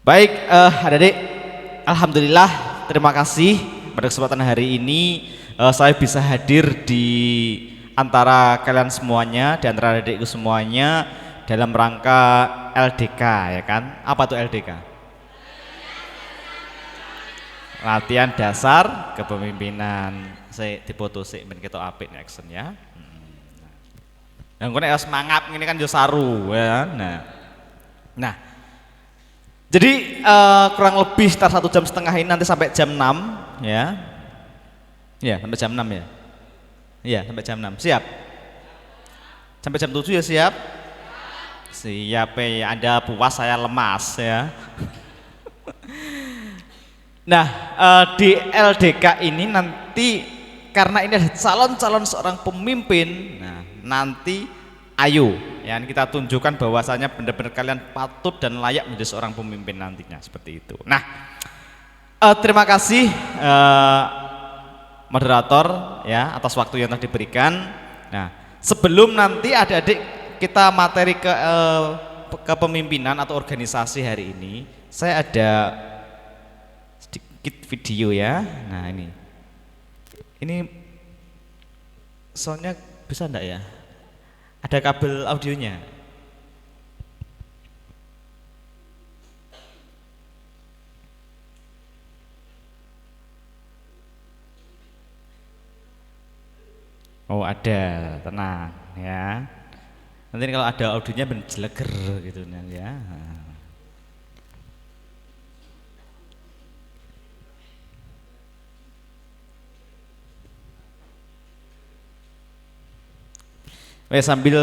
Baik, adik-adik, alhamdulillah, terima kasih pada kesempatan hari ini saya bisa hadir di antara kalian semuanya, di antara adikku semuanya dalam rangka LDK, ya kan? Apa tuh LDK? Latihan dasar kepemimpinan. Saya dipoto sih ben ketok apik nek action ya. Nah, engko nek semangat ini kan yo saru ya. Nah, jadi kurang lebih sekitar 1,5 jam ini nanti sampai jam 6 ya. Ya, sampai jam 6 ya. Iya, sampai jam 6. Siap? Sampai jam 7 ya siap? Siap ya, Anda puas saya lemas ya. Nah, di LDK ini nanti karena ini ada calon-calon seorang pemimpin. Nah, nanti ayo ya kita tunjukkan bahwasanya benar-benar kalian patut dan layak menjadi seorang pemimpin nantinya seperti itu. Nah, terima kasih moderator ya atas waktu yang telah diberikan. Nah, sebelum nanti adik-adik kita materi ke kepemimpinan atau organisasi hari ini, saya ada sedikit video ya. Nah, ini soundnya bisa enggak ya? Ada kabel audionya. Oh ada, tenang ya. Nanti kalau ada audionya menjeleger gitu ya. Sambil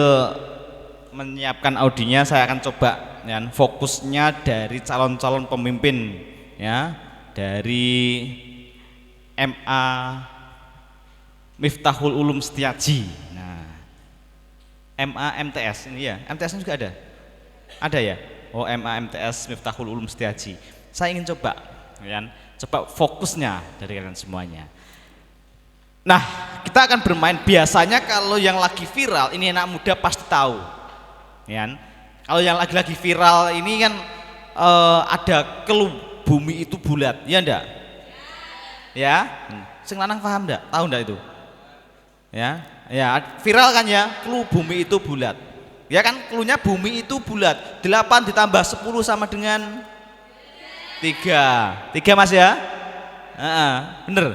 menyiapkan audionya saya akan coba ya, fokusnya dari calon-calon pemimpin ya dari MA Miftahul Ulum Setiaji. Nah, MA MTS ini ya, MTS juga ada? Ada ya? Oh, MA MTS Miftahul Ulum Setiaji. Saya ingin coba ya, coba fokusnya dari kalian semuanya. Nah, kita akan bermain. Biasanya kalau yang lagi viral ini anak muda pasti tahu ya. Kalau yang lagi viral ini kan ada clue bumi itu bulat, ya enggak? Ya, sing lanang paham enggak? Tahu enggak itu? Ya, viral kan ya, clue bumi itu bulat. Ya kan, cluenya bumi itu bulat. 8 ditambah 10 sama dengan 3. 3 Mas ya? Bener.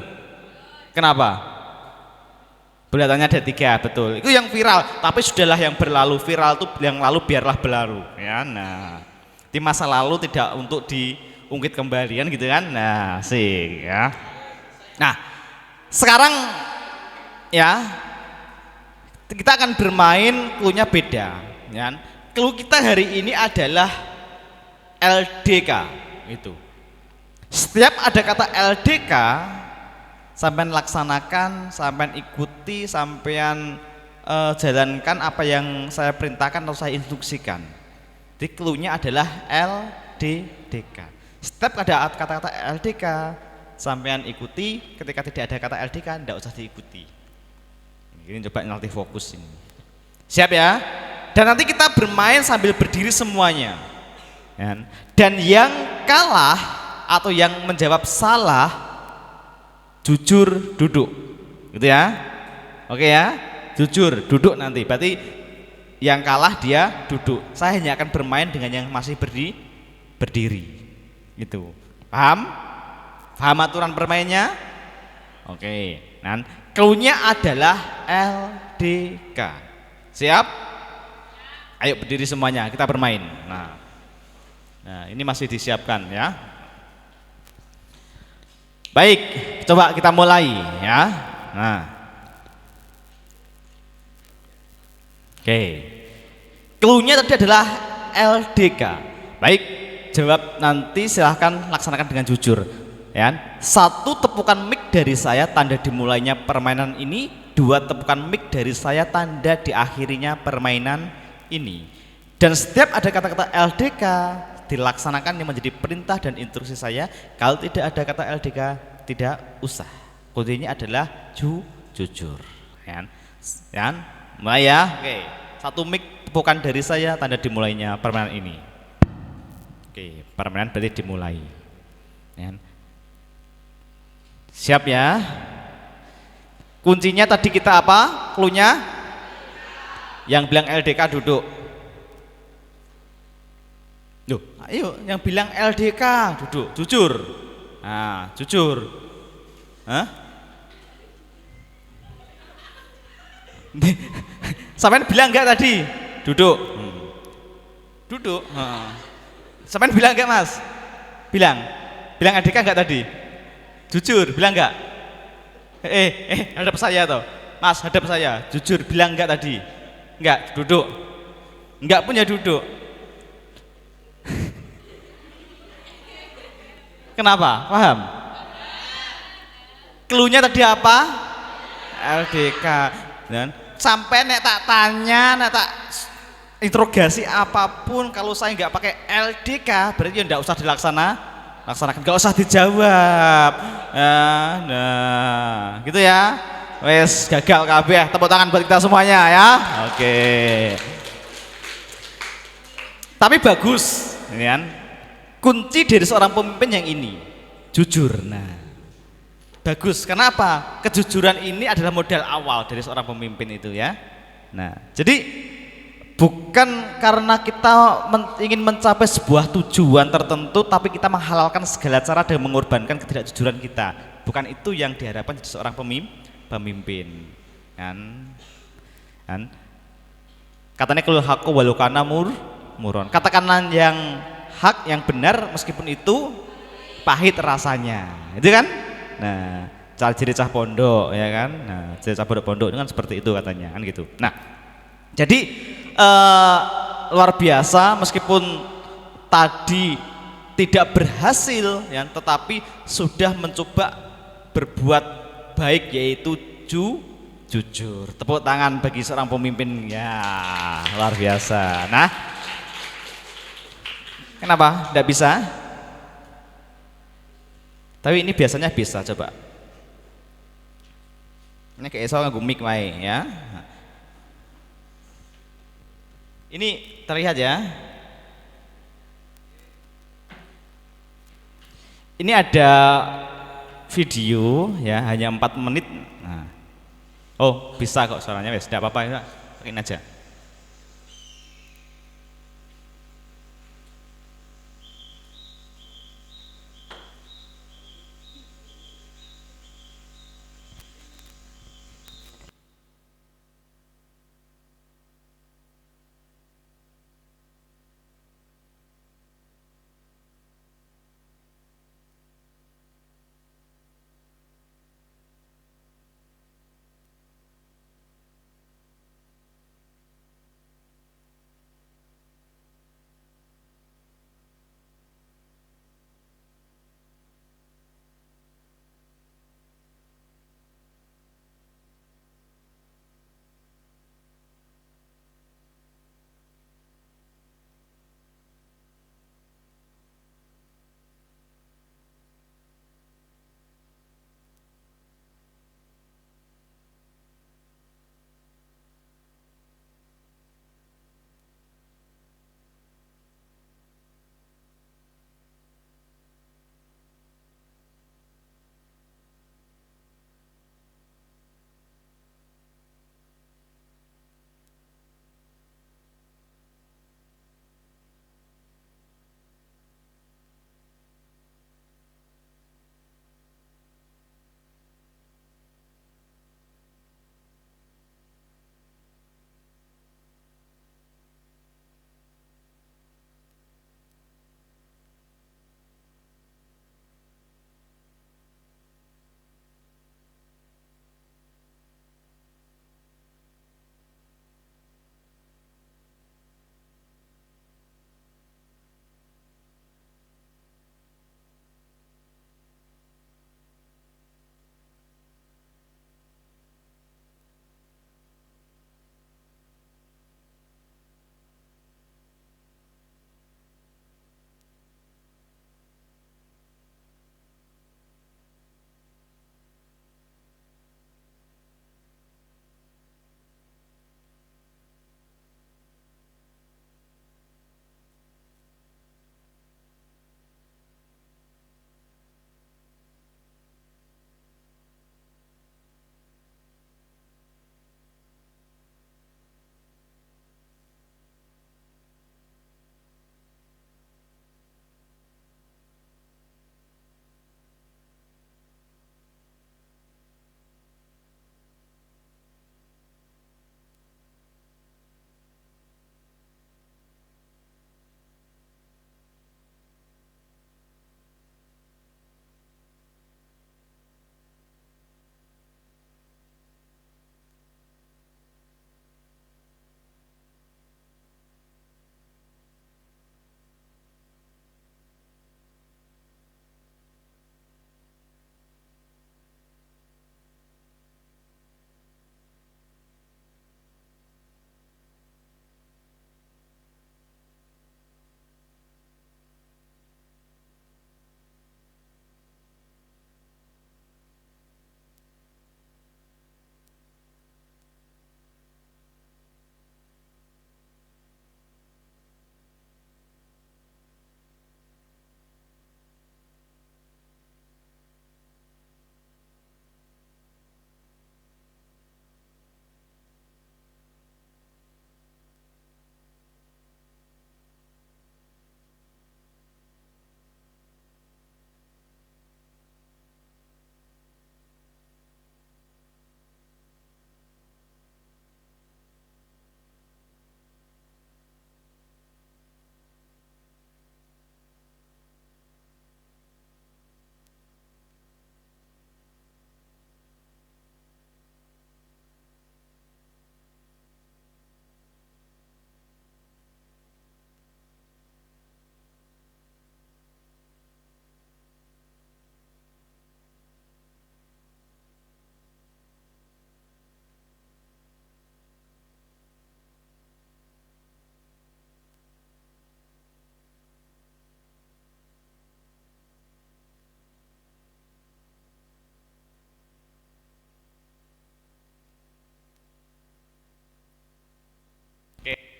Kenapa? Bulatannya ada 3, betul. Itu yang viral, tapi sudahlah yang berlalu. Viral itu yang lalu biarlah berlalu. Ya, nah, di masa lalu tidak untuk diungkit kembali kan gitu kan. Nah, sih ya. Nah, sekarang ya kita akan bermain clue-nya beda. Ya. Clue kita hari ini adalah LDK itu. Setiap ada kata LDK sampean laksanakan, sampean ikuti, sampean jalankan apa yang saya perintahkan atau saya instruksikan. Jadi clue-nya adalah LDDK. Setiap ada kata-kata LDK, sampean ikuti. Ketika tidak ada kata LDK, tidak usah diikuti. Ini coba nanti fokus ini. Siap ya? Dan nanti kita bermain sambil berdiri semuanya. Dan yang kalah atau yang menjawab salah jujur duduk, gitu ya. Oke ya, jujur duduk nanti. Berarti yang kalah dia duduk. Saya hanya akan bermain dengan yang masih berdiri. Gitu. Paham? Paham aturan bermainnya? Oke. Nah, clue-nya adalah LDK. Siap? Ayo berdiri semuanya, kita bermain. Nah, ini masih disiapkan ya. Baik, coba kita mulai ya. Nah, oke. Clue-nya tadi adalah LDK. Baik, jawab nanti silahkan laksanakan dengan jujur. Ya, 1 tepukan mic dari saya tanda dimulainya permainan ini. 2 tepukan mic dari saya tanda diakhirinya permainan ini. Dan setiap ada kata-kata LDK dilaksanakan yang menjadi perintah dan instruksi saya. Kalau tidak ada kata LDK tidak usah. Kodenya adalah jujur. Ya, mulai ya. Oke. 1 mic tepukan dari saya tanda dimulainya permainan ini. Oke, permainan berarti dimulai. Ya. Siap ya? Kuncinya tadi kita apa? Cluenya? Yang bilang LDK duduk. Loh, ayo yang bilang LDK duduk, jujur. Nah, jujur. Hah? Sampean bilang enggak tadi? Duduk. Duduk. Sampean bilang enggak, Mas? Bilang. Bilang LDK enggak tadi? Jujur, bilang enggak? Hadap saya toh. Mas, hadap saya. Jujur, bilang enggak tadi? Enggak, duduk. Enggak punya duduk. Kenapa? Paham? Cluenya tadi apa? LDK. Dan sampai nek tak tanya, nek tak interogasi apapun, kalau saya nggak pakai LDK, berarti ya nggak usah laksanakan, nggak usah dijawab. Nah, gitu ya. Wes gagal kabeh. Tepuk tangan buat kita semuanya ya. Oke. Tapi bagus, ini kan? Kunci dari seorang pemimpin yang ini jujur. Nah, bagus. Kenapa? Kejujuran ini adalah modal awal dari seorang pemimpin itu ya. Nah, jadi bukan karena kita ingin mencapai sebuah tujuan tertentu, tapi kita menghalalkan segala cara dan mengorbankan ketidakjujuran kita. Bukan itu yang diharapkan dari seorang pemimpin. Kan? Katanya kalau hakku walau kana muron. Katakanlah yang hak, yang benar meskipun itu pahit rasanya, itu kan? Nah, ciri cah pondok ya kan? Nah, ciri cah pondok itu kan seperti itu katanya kan gitu. Nah, jadi luar biasa meskipun tadi tidak berhasil ya, tetapi sudah mencoba berbuat baik yaitu jujur. Tepuk tangan bagi seorang pemimpin ya, luar biasa. Nah, kenapa? Tidak bisa? Tapi ini biasanya bisa, coba. Ini kayak saya nganggo mic wae ya. Ini terlihat ya. Ini ada video ya, hanya 4 menit. Nah. Oh, bisa kok suaranya, wes, tidak apa-apa ya. Pakein aja.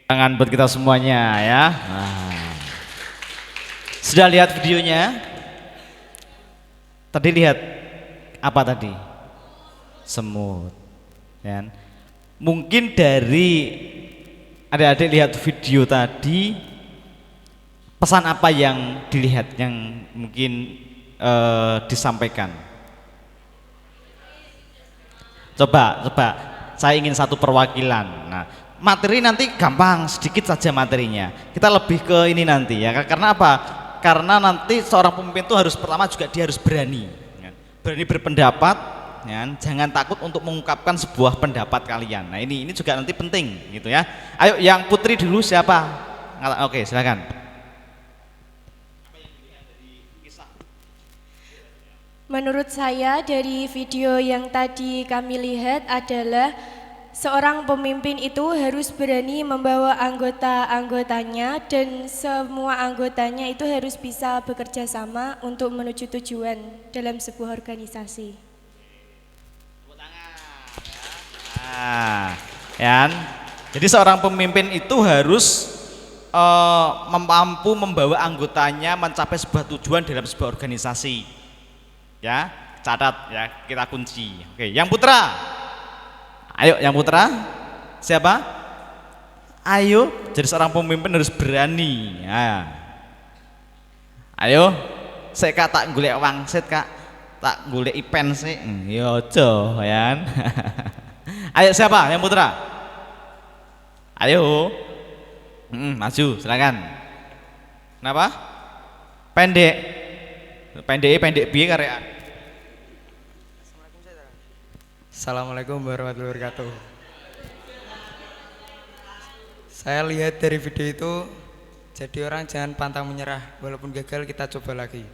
Tangan buat kita semuanya ya. Nah. Sudah lihat videonya? Tadi lihat apa tadi? Semut. Ya. Mungkin dari adik-adik lihat video tadi, pesan apa yang dilihat yang mungkin disampaikan? Coba saya ingin satu perwakilan. Nah, materi nanti gampang, sedikit saja materinya. Kita lebih ke ini nanti ya. Karena apa? Karena nanti seorang pemimpin itu harus pertama juga dia harus berani, ya. Berani berpendapat, ya. Jangan takut untuk mengungkapkan sebuah pendapat kalian. Nah ini juga nanti penting gitu ya. Ayo yang putri dulu siapa? Oke silakan. Menurut saya dari video yang tadi kami lihat adalah seorang pemimpin itu harus berani membawa anggota-anggotanya dan semua anggotanya itu harus bisa bekerja sama untuk menuju tujuan dalam sebuah organisasi. Nah, ya. Jadi seorang pemimpin itu harus mampu membawa anggotanya mencapai sebuah tujuan dalam sebuah organisasi. Ya, catat ya, kita kunci. Oke, yang putra. Ayo yang putra. Siapa? Ayo, jadi seorang pemimpin harus berani. Ya. Ayo, saya kak tak golek wangsit kak, tak golek ipen sih. Yo aja, ya. Ayo siapa yang putra? Ayo. Maju, silakan. Kenapa? Pendek. Pendek piye karean? Assalamualaikum warahmatullahi wabarakatuh. Saya lihat dari video itu, jadi orang jangan pantang menyerah, walaupun gagal kita coba lagi.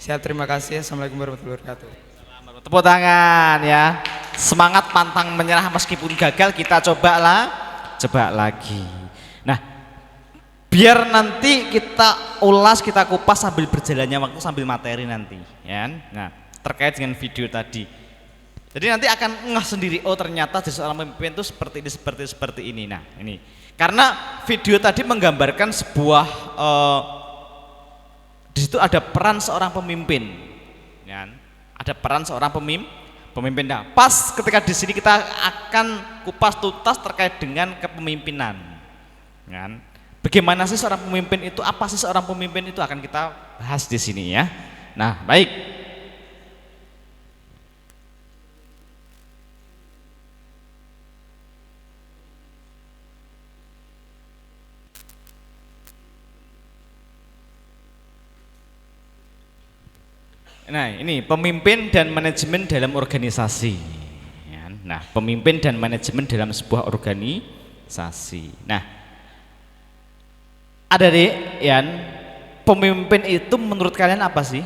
Siap, terima kasih. Assalamualaikum warahmatullahi wabarakatuh. Tepuk tangan ya. Semangat pantang menyerah meskipun gagal kita coba lagi. Nah, biar nanti kita ulas, kita kupas sambil berjalannya waktu, sambil materi nanti, ya. Nah, terkait dengan video tadi. Jadi nanti akan ngeh sendiri, oh ternyata di seorang pemimpin itu seperti ini. Nah, ini karena video tadi menggambarkan sebuah di situ ada peran seorang pemimpin, ya. Ada peran seorang pemimpin. Nah, pas ketika di sini kita akan kupas tuntas terkait dengan kepemimpinan, ya. Bagaimana sih seorang pemimpin itu? Apa sih seorang pemimpin itu? Akan kita bahas di sini ya. Nah, baik. Nah, ini pemimpin dan manajemen dalam organisasi. Nah, pemimpin dan manajemen dalam sebuah organisasi. Nah, ada deh, Yan, pemimpin itu menurut kalian apa sih?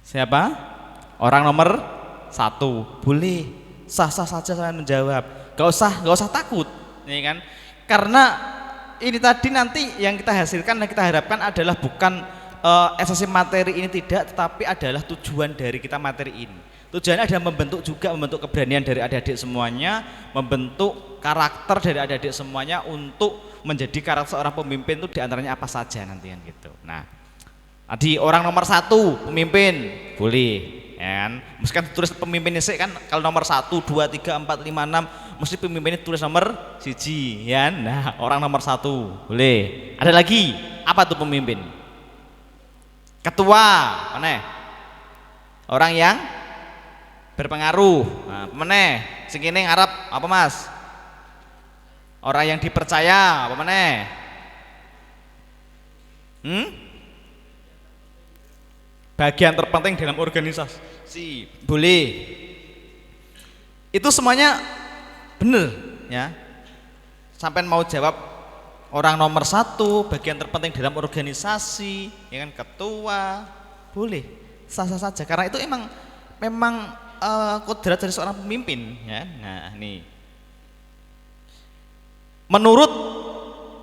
Siapa? Orang nomor 1. Boleh, sah-sah saja saya menjawab. Gak usah takut, ya kan? Karena ini tadi nanti yang kita hasilkan dan kita harapkan adalah bukan esensi materi ini tidak, tetapi adalah tujuan dari kita materi ini. Tujuannya adalah membentuk keberanian dari adik-adik semuanya, membentuk karakter dari adik-adik semuanya untuk menjadi karakter seorang pemimpin itu diantaranya apa saja nanti kan gitu. Nah, tadi orang nomor 1 pemimpin boleh, kan? Meskipun tulis pemimpinnya sih kan kalau nomor 1, 2, 3, 4, 5, 6 mesti pemimpinnya tulis nomor 1, ya. Nah, orang nomor 1 boleh. Ada lagi apa tuh pemimpin? Ketua, mana? Orang yang berpengaruh. Nah, mana? Sing kene ngarep apa Mas? Orang yang dipercaya, apa mana? Bagian terpenting dalam organisasi, boleh. Itu semuanya benar, ya. Sampai mau jawab orang nomor 1, bagian terpenting dalam organisasi, ya kan, ketua, boleh, sah-sah saja. Karena itu memang kodrat dari seorang pemimpin, ya. Nah, nih. Menurut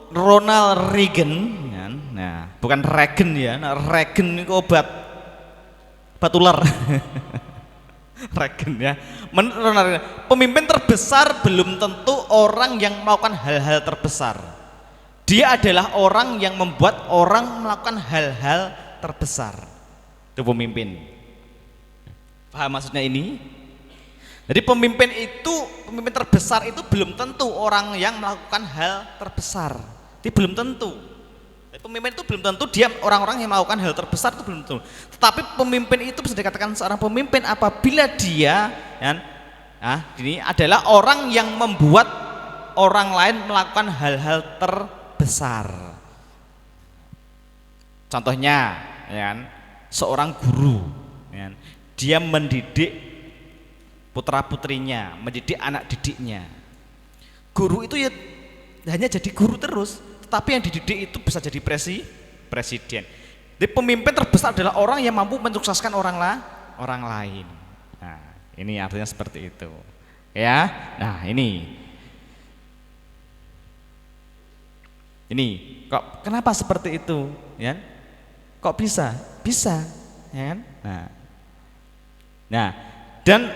Ronald Reagan, ya, nah, bukan Reagan ya, nah, Reagan itu obat ular. Regen ya. Pemimpin terbesar belum tentu orang yang melakukan hal-hal terbesar. Dia adalah orang yang membuat orang melakukan hal-hal terbesar. Itu pemimpin. Paham maksudnya ini? Jadi pemimpin terbesar itu belum tentu orang yang melakukan hal terbesar. Itu belum tentu. Pemimpin itu belum tentu dia orang-orang yang melakukan hal terbesar, itu belum tentu. Tetapi pemimpin itu bisa dikatakan seorang pemimpin apabila dia ini adalah orang yang membuat orang lain melakukan hal-hal terbesar. Contohnya, seorang guru, dia mendidik putra-putrinya, mendidik anak didiknya. Guru itu ya hanya jadi guru terus, tetapi yang dididik itu bisa jadi presiden. Jadi pemimpin terbesar adalah orang yang mampu mensukseskan orang lain. Nah, ini artinya seperti itu. Ya. Nah, ini kok kenapa seperti itu, ya? Kok bisa? Bisa, ya kan? Nah, dan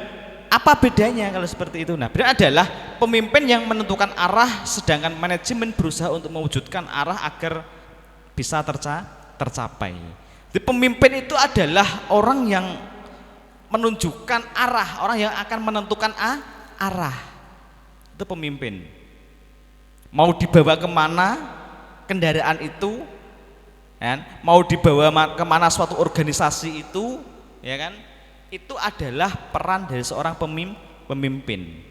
apa bedanya kalau seperti itu? Nah, bedanya adalah pemimpin yang menentukan arah, sedangkan manajemen berusaha untuk mewujudkan arah agar bisa tercapai. Jadi pemimpin itu adalah orang yang menunjukkan arah, orang yang akan menentukan arah. Itu pemimpin. Mau dibawa kemana kendaraan itu, kan? Mau dibawa kemana suatu organisasi itu, ya kan? Itu adalah peran dari seorang pemimpin.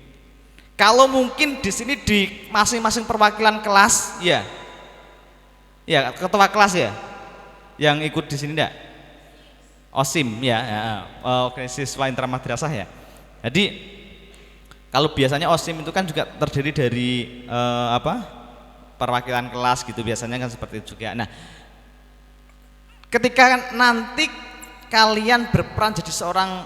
Kalau mungkin di sini di masing-masing perwakilan kelas, ya ketua kelas ya, yang ikut di sini enggak? OSIM Oke, siswa intramadrasah ya. Jadi kalau biasanya OSIM itu kan juga terdiri dari perwakilan kelas gitu, biasanya kan seperti itu juga. Nah, ketika nanti kalian berperan jadi seorang,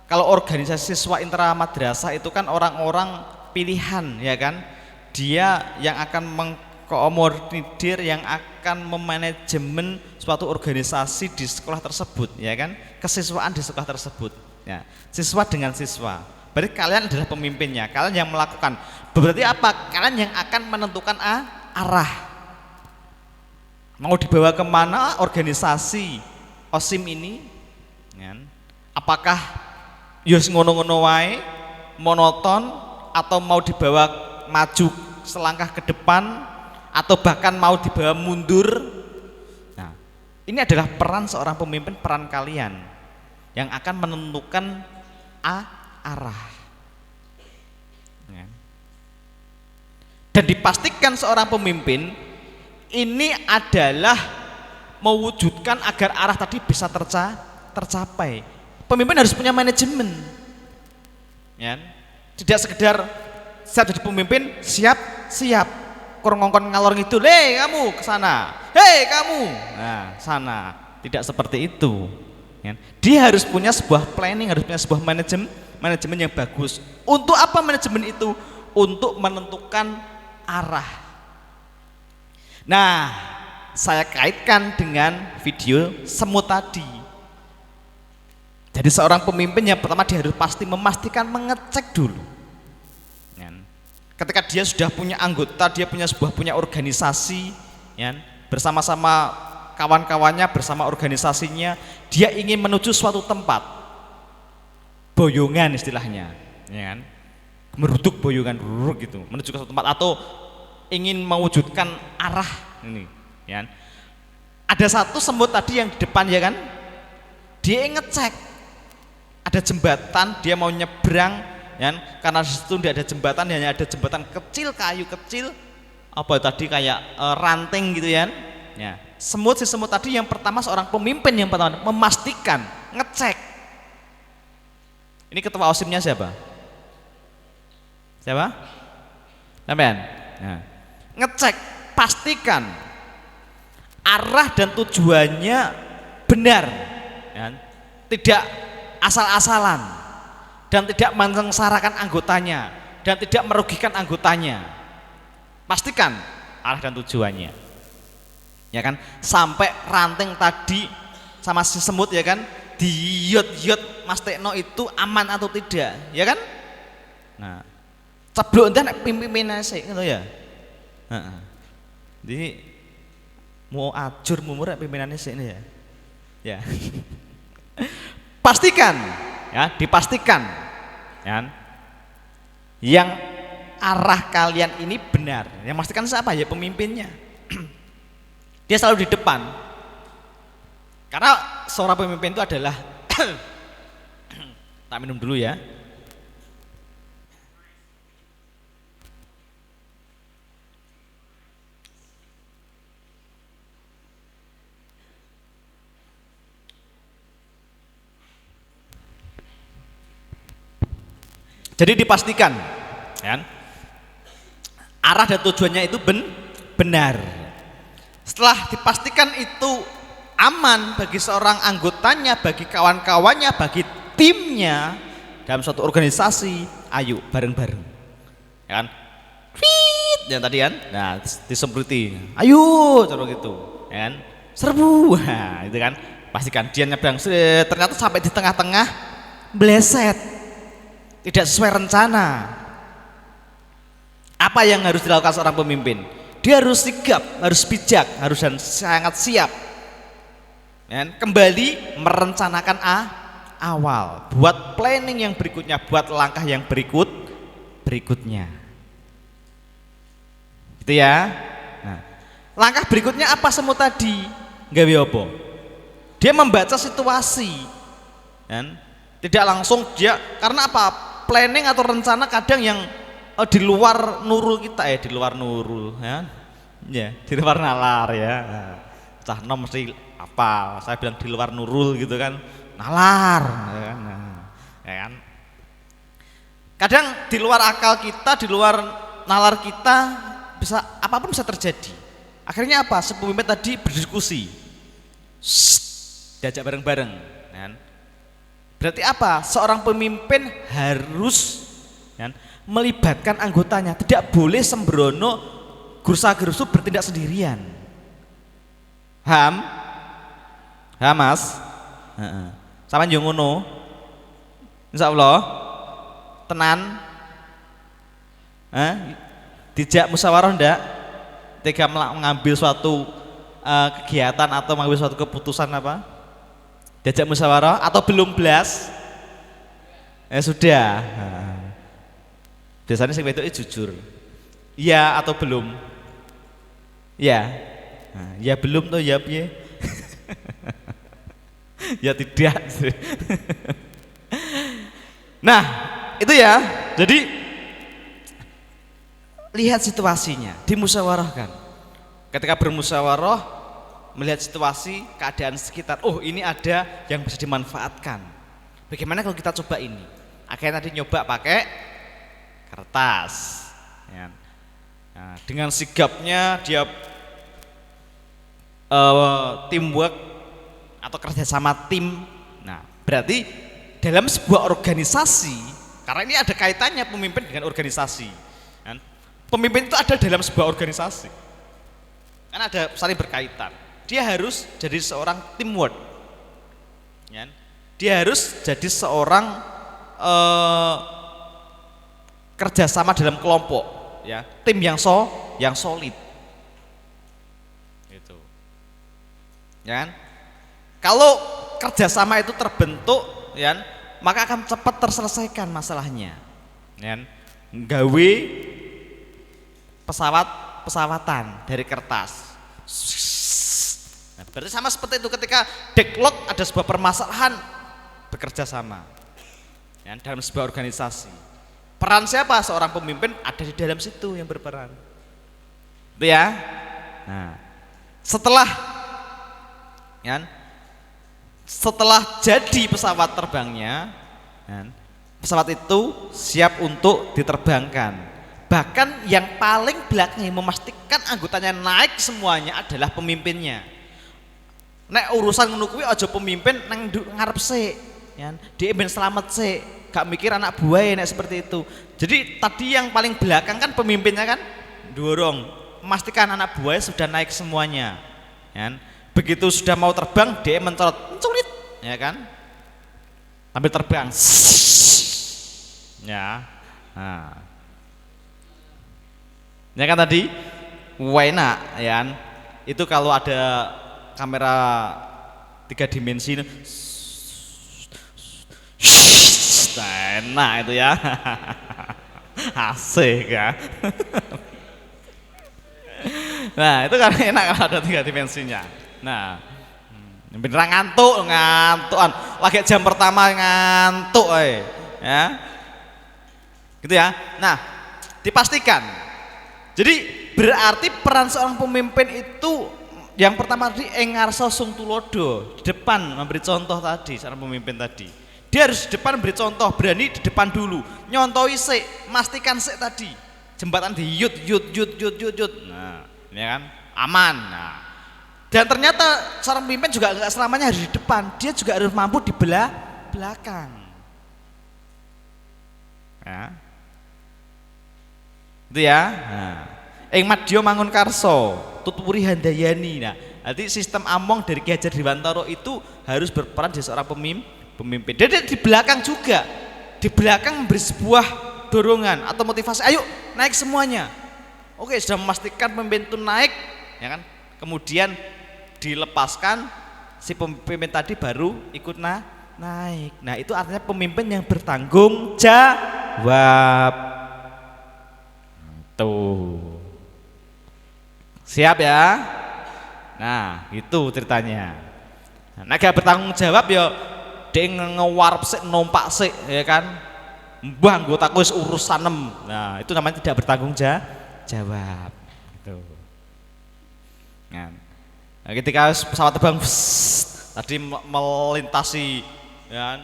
kalau organisasi siswa intramadrasah itu kan orang-orang pilihan, ya kan? Dia yang akan mengkoordinir, yang akan memanajemen suatu organisasi di sekolah tersebut, ya kan? Kesiswaan di sekolah tersebut, ya. Siswa dengan siswa. Berarti kalian adalah pemimpinnya, kalian yang melakukan. Berarti apa? Kalian yang akan menentukan arah. Mau dibawa kemana organisasi OSIM ini, kan? Apakah yus ngono-ngono wae, monoton, atau mau dibawa maju selangkah ke depan, atau bahkan mau dibawa mundur? Nah, ini adalah peran seorang pemimpin, peran kalian yang akan menentukan arah. Dan dipastikan seorang pemimpin ini adalah mewujudkan agar arah tadi bisa tercapai. Pemimpin harus punya manajemen, ya. Tidak sekedar siap jadi pemimpin, siap ngongkon ngalor ngidul, hei kamu ke sana, hei kamu, nah sana. Tidak seperti itu, ya. Dia harus punya sebuah planning, harus punya sebuah manajemen yang bagus. Untuk apa manajemen itu? Untuk menentukan arah. Nah, saya kaitkan dengan video semut tadi. Jadi seorang pemimpin yang pertama dia harus pasti memastikan, mengecek dulu. Ketika dia sudah punya anggota, dia punya organisasi, bersama-sama kawan-kawannya, bersama organisasinya, dia ingin menuju suatu tempat, boyongan istilahnya, meruduk boyongan gitu, menuju ke suatu tempat atau ingin mewujudkan arah ini. Ya. Ada satu semut tadi yang di depan, ya kan, dia ngecek ada jembatan, dia mau nyebrang, ya, karena di situ tidak ada jembatan, hanya ada jembatan kecil, kayu kecil, apa tadi kayak ranting gitu, ya. Si semut tadi yang pertama, seorang pemimpin yang pertama memastikan, ngecek. Ini ketua OSIM-nya siapa? Sampean? Nah, ngecek, pastikan arah dan tujuannya benar, ya. Tidak asal-asalan dan tidak menyengsarakan anggotanya dan tidak merugikan anggotanya. Pastikan arah dan tujuannya, ya kan, sampai ranting tadi sama si semut, ya kan, diyot-yot Mas Tekno itu aman atau tidak, ya kan? Nah, ceblok enten nek pimpinane sik ngono ya. Heeh. Jadi mau ajur mumur nek pimpinane sik ya. Ya. Pastikan ya, dipastikan ya. Yang arah kalian ini benar. Yang pastikan siapa ya pemimpinnya. Dia selalu di depan. Karena seorang pemimpin itu adalah tak minum dulu ya. Jadi dipastikan ya, arah dan tujuannya itu benar. Setelah dipastikan itu aman bagi seorang anggotanya, bagi kawan-kawannya, bagi timnya dalam suatu organisasi, ayo bareng-bareng, ya kan? Fit, yang tadi kan, nah disemproti, ayo, cara gitu, ya kan? Serbu, nah, itu kan, pastikan dia nyebrang, ternyata sampai di tengah-tengah bleset, tidak sesuai rencana. Apa yang harus dilakukan seorang pemimpin? Dia harus sigap, harus bijak, harus dan sangat siap. Ya, kembali merencanakan awal, buat planning yang berikutnya, buat langkah yang berikutnya. Gitu ya. Nah, langkah berikutnya apa semua tadi? Gawe apa? Dia membaca situasi. Kan? Tidak langsung dia, karena apa? Planning atau rencana kadang yang di luar nurul kita ya, di luar nurul ya. Ya, di luar nalar ya. Cah nom mesti apa? Saya bilang di luar nurul gitu kan. Nalar ya kan. Nah, ya kan. Kadang di luar akal kita, di luar nalar kita bisa apapun bisa terjadi. Akhirnya apa? Pemimpin tadi berdiskusi. Diajak bareng-bareng, kan? Berarti apa? Seorang pemimpin harus kan, melibatkan anggotanya, tidak boleh sembrono gursa-gersu bertindak sendirian. Ham Mas, sama yo ngono. Insyaallah tenan. Dijak musyawarah ndak? Tega mengambil suatu kegiatan atau mengambil suatu keputusan apa? Diajak musyawarah atau belum belas? Sudah. Biasanya sing wedok jujur. Iya atau belum? Ya. Ya belum tuh ya piye? Ya tidak. Nah, itu ya. Jadi lihat situasinya, dimusyawarahkan. Ketika bermusyawarah, melihat situasi, keadaan sekitar. Oh, ini ada yang bisa dimanfaatkan. Bagaimana kalau kita coba ini? Akhirnya tadi nyoba pakai kertas. Ya. Nah, dengan sigapnya dia teamwork atau kerjasama tim. Nah, berarti dalam sebuah organisasi, karena ini ada kaitannya pemimpin dengan organisasi. Kan? Pemimpin itu ada dalam sebuah organisasi, kan ada saling berkaitan. Dia harus jadi seorang teamwork. Kan? Dia harus jadi seorang kerjasama dalam kelompok, ya, tim yang solid. Gitu. Ya kan? Kalau kerjasama itu terbentuk, ya, maka akan cepat terselesaikan masalahnya. Ya, gawe pesawatan dari kertas. Nah, berarti sama seperti itu ketika deadlock ada sebuah permasalahan, bekerja sama. Ya, dalam sebuah organisasi. Peran siapa? Seorang pemimpin ada di dalam situ yang berperan. Itu ya. Nah, setelah jadi pesawat terbangnya, pesawat itu siap untuk diterbangkan. Bahkan yang paling belakang memastikan anggotanya naik semuanya adalah pemimpinnya. Nek urusan ngono kuwi aja pemimpin nang ngarep sik, ya. Dia ben selamat sik, gak mikir anak buah nek seperti itu. Jadi tadi yang paling belakang kan pemimpinnya kan dorong, memastikan anak buahnya sudah naik semuanya. Ya. Begitu sudah mau terbang, dia mencolot, ya kan? Sambil terbang. Ya. Nah. Ya kan tadi enak ya kan? Itu kalau ada kamera 3 dimensi enak itu ya. Asik ya. Nah itu kan enak kalau ada 3 dimensinya. Nah beneran ngantukan lagi jam pertama ngantuk ya gitu ya. Nah dipastikan, jadi berarti peran seorang pemimpin itu yang pertama tadi engarso sung tulodo, di depan memberi contoh tadi. Seorang pemimpin tadi dia harus di depan beri contoh, berani di depan dulu, nyontoi sik, mastikan sik tadi jembatan di yut. Nah ini kan aman. Nah dan ternyata seorang pemimpin juga nggak selamanya harus di depan, dia juga harus mampu di belakang ya. Itu ya. Nah, ing madya mangun karso tuturi handayani. Nah, nanti sistem among dari Ki Hajar Dewantara itu harus berperan jadi seorang pemimpin. Dia di belakang juga, di belakang memberi sebuah dorongan atau motivasi. Ayo naik semuanya. Oke, sudah memastikan pemimpin itu naik, ya kan? Kemudian dilepaskan si pemimpin tadi baru ikut naik. Nah, itu artinya pemimpin yang bertanggung jawab. Tuh. Siap ya? Nah, itu ceritanya. Nah, gak bertanggung jawab ya dia ngewarp sik, nompak sik, ya kan? Mbah anggotaku wis urusanem. Nah, itu namanya tidak bertanggung jawab. Gitu. Nah, ketika pesawat terbang tadi melintasi ya,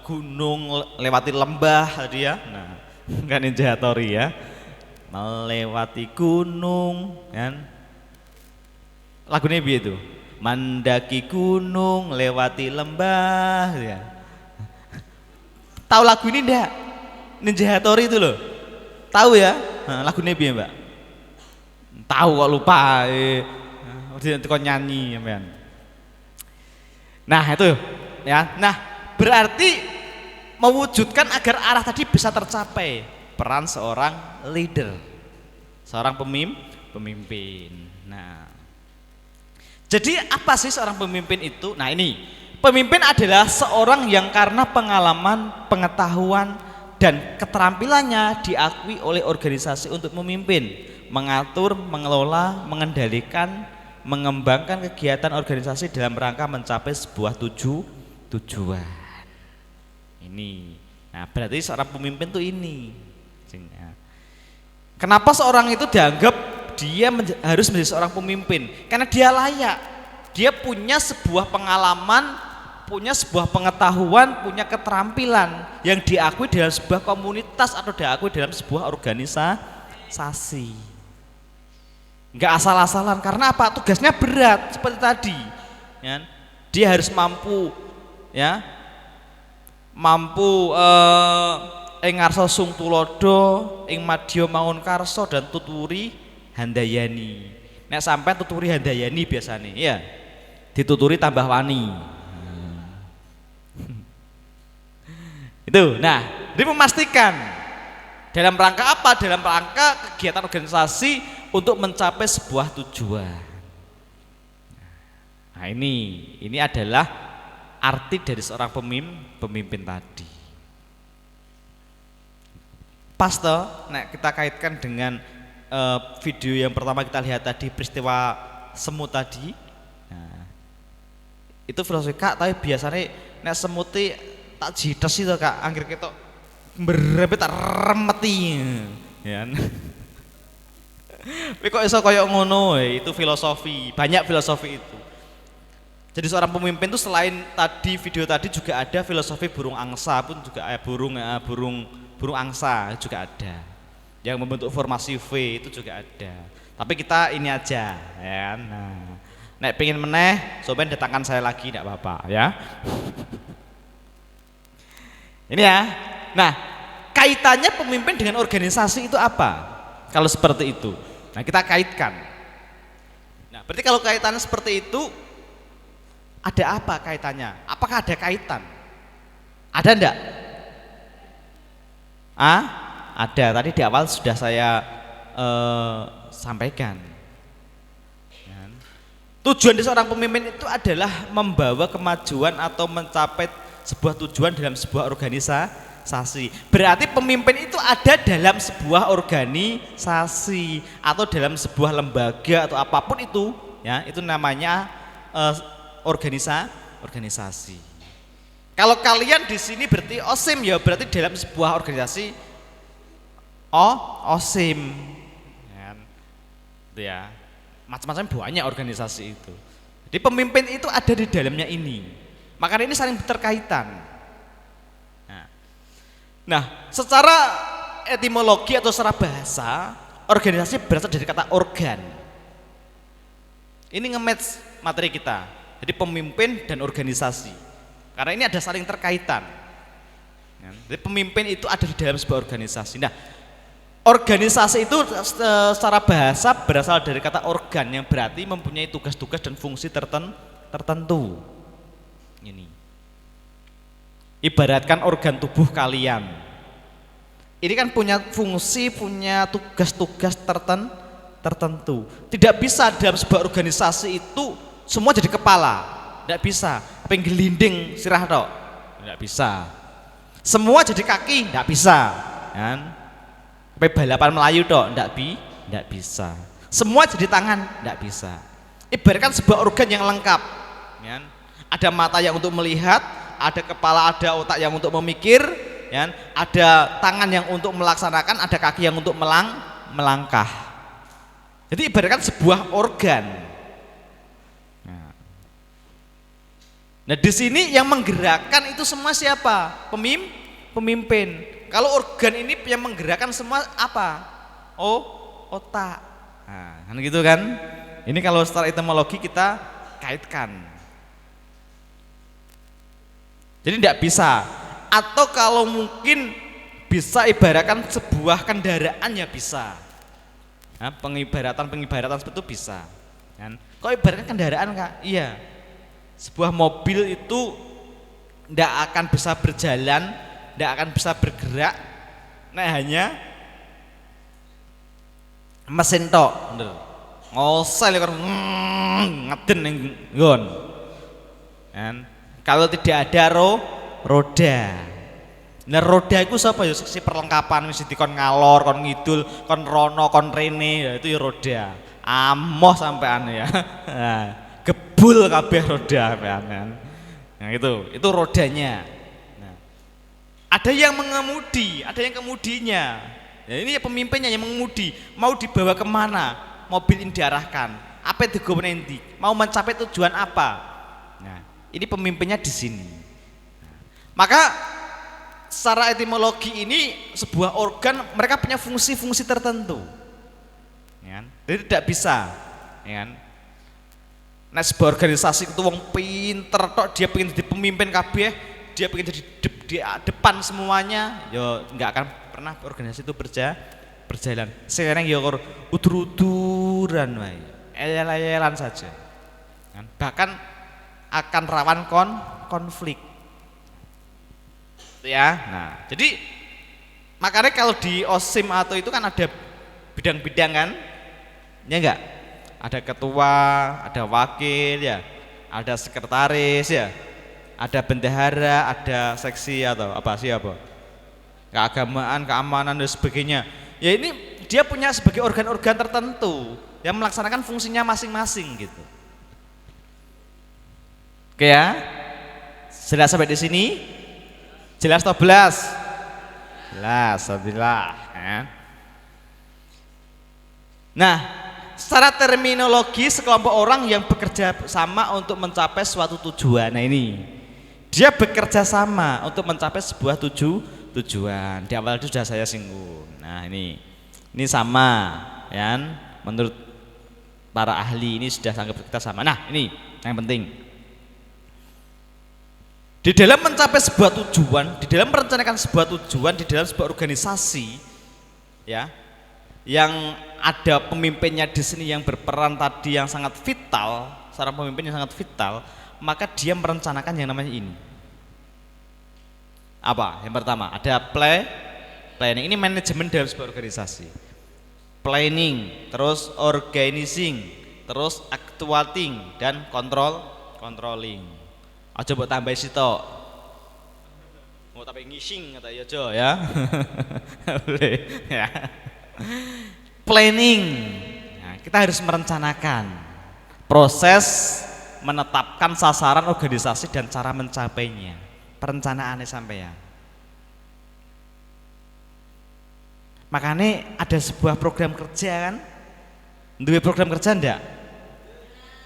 gunung, lewati lembah tadi ya. Nah, kan Ninja Hattori ya. Melewati gunung kan. Lagunya piye itu? Mendaki gunung, lewati lembah ya. Tahu lagu ini enggak? Ninja Hattori itu loh. Tahu ya? Nah, lagunya piye, Mbak? Tahu kok lupa. Nanti kok nyanyi ya, nah itu ya. Nah berarti mewujudkan agar arah tadi bisa tercapai, peran seorang leader, seorang pemimpin. Nah jadi apa sih seorang pemimpin itu? Nah ini pemimpin adalah seorang yang karena pengalaman, pengetahuan dan keterampilannya diakui oleh organisasi untuk memimpin, mengatur, mengelola, mengendalikan, mengembangkan kegiatan organisasi dalam rangka mencapai sebuah tujuan. Ini, nah berarti seorang pemimpin tuh ini. Kenapa seorang itu dianggap dia harus menjadi seorang pemimpin? Karena dia layak, dia punya sebuah pengalaman, punya sebuah pengetahuan, punya keterampilan yang diakui dalam sebuah komunitas atau diakui dalam sebuah organisasi. Enggak asal-asalan, karena apa? Tugasnya berat seperti tadi ya. Dia harus mampu ya, mampu ing ngarsa sung tulodo, ing madya mangun karso dan tuturi handayani. Nek sampai tuturi handayani biasanya ya dituturi tambah wani. Itu. Nah, dia memastikan dalam rangka apa? Dalam rangka kegiatan organisasi untuk mencapai sebuah tujuan. Nah, ini adalah arti dari seorang pemimpin tadi. Pas toh, nah kita kaitkan dengan video yang pertama kita lihat tadi, peristiwa semut tadi. Nah, itu filosofi Kak, tapi biasanya nek semuti tak jides itu Kak, anggere ketok berempet tak remeti. Ya. Tapi kok iso koyo ngono, itu filosofi, banyak filosofi itu. Jadi seorang pemimpin itu selain tadi video tadi juga ada filosofi burung angsa pun juga burung angsa juga ada. Yang membentuk formasi V itu juga ada. Tapi kita ini aja ya. Nah, nek pengen meneh, soben datangkan saya lagi tidak apa-apa ya. Ini ya. Nah, kaitannya pemimpin dengan organisasi itu apa? Kalau seperti itu. Nah, kita kaitkan. Nah, berarti kalau kaitannya seperti itu, ada apa kaitannya? Apakah ada kaitan Ada enggak? Ada. Tadi di awal sudah saya sampaikan. Tujuan dari seorang pemimpin itu adalah membawa kemajuan atau mencapai sebuah tujuan dalam sebuah organisasi. Berarti pemimpin itu ada dalam sebuah organisasi atau dalam sebuah lembaga atau apapun itu, ya, itu namanya organisasi. Kalau kalian di sini berarti OSIM, ya berarti dalam sebuah organisasi OSIM. Ya, macam-macam banyak organisasi itu. Jadi pemimpin itu ada di dalamnya ini. Makanya ini saling berkaitan. Nah, secara etimologi atau secara bahasa, organisasi berasal dari kata organ. Ini nge-match materi kita. Jadi pemimpin dan organisasi. Karena ini ada saling terkaitan. Jadi pemimpin itu ada di dalam sebuah organisasi. Nah, organisasi itu secara bahasa berasal dari kata organ yang berarti mempunyai tugas-tugas dan fungsi tertentu. Ini. Ibaratkan organ tubuh kalian. Ini kan punya fungsi, punya tugas-tugas tertentu. Tidak bisa dalam sebuah organisasi itu semua jadi kepala. Tidak bisa. Penggelinding sirah tok. Tidak bisa. Semua jadi kaki, tidak bisa. Kan? Balapan Melayu tok, tidak bisa. Semua jadi tangan, tidak bisa. Ibaratkan sebuah organ yang lengkap. Kan? Ada mata yang untuk melihat, ada kepala, ada otak yang untuk memikir, ya, ada tangan yang untuk melaksanakan, ada kaki yang untuk melangkah. Jadi ibaratkan sebuah organ. Nah, di sini yang menggerakkan itu semua siapa? Pemimpin. Kalau organ ini yang menggerakkan semua apa? Otak. Nah, kan gitu kan? Ini kalau secara etimologi kita kaitkan. Jadi tidak bisa. Atau kalau mungkin bisa ibaratkan sebuah kendaraan ya bisa. Nah, pengibaratan seperti itu bisa. Kan? Kok ibaratkan kendaraan Kak? Iya. Sebuah mobil itu tidak akan bisa berjalan, tidak akan bisa bergerak. Nah, hanya mesin tok. Ngosel kan ngeden ning nggon. Kan? Kalau tidak ada roda. Nah, roda itu siapa ya? Si perlengkapan mesti dikon ngalor, kon ngidul, kon rono, kon rene, ya itu ya roda. Amoh sampean ya. Nah, gebul kabeh roda sampean. Nah, itu rodanya. Nah, ada yang mengemudi, ada yang kemudinya. Ya, ini ya pemimpinnya yang mengemudi. Mau dibawa kemana? Mobil ini diarahkan. Apa yang digawe nanti? Mau mencapai tujuan apa? Nah, ini pemimpinnya di sini. Maka secara etimologi ini sebuah organ mereka punya fungsi-fungsi tertentu. Ya, jadi tidak bisa. Ya. Nah, sebuah organisasi itu wong pinter tok, dia pengen jadi pemimpin kabeh, dia pengen jadi di depan semuanya, ya nggak akan pernah organisasi itu berjalan. Sekarang ya udur-uduran wae, elel-elelan saja. Kan? Bahkan akan rawan konflik. Ya. Nah, jadi makanya kalau di OSIM atau itu kan ada bidang-bidang kan? Ya enggak? Ada ketua, ada wakil ya, ada sekretaris ya, ada bendahara, ada seksi atau apa siapa? Keagamaan, keamanan dan sebagainya. Ya ini dia punya sebagai organ-organ tertentu yang melaksanakan fungsinya masing-masing gitu. Oke ya? Jelas sampai di sini? Jelas atau belas? Jelas, alhamdulillah. Ya. Nah, secara terminologi sekelompok orang yang bekerja sama untuk mencapai suatu tujuan. Nah ini, dia bekerja sama untuk mencapai sebuah tujuan. Di awal itu sudah saya singgung. Nah ini sama, ya. Menurut para ahli ini sudah sangat kita sama. Nah ini yang penting. Di dalam mencapai sebuah tujuan, di dalam merencanakan sebuah tujuan, di dalam sebuah organisasi, ya, yang ada pemimpinnya di sini yang berperan tadi yang sangat vital, seorang pemimpin yang sangat vital, maka dia merencanakan yang namanya ini. Apa? Yang pertama ada planning. Ini manajemen dalam sebuah organisasi. Planning, terus organizing, terus actuating dan controlling. Aja mbok tambahi sitok. Mau tapi ngising kata ya Jo ya. Boleh ya. Planning. Nah, kita harus merencanakan proses menetapkan sasaran organisasi dan cara mencapainya. Perencanaannya sampean. Makanya ada sebuah program kerja kan? Dua program kerja enggak?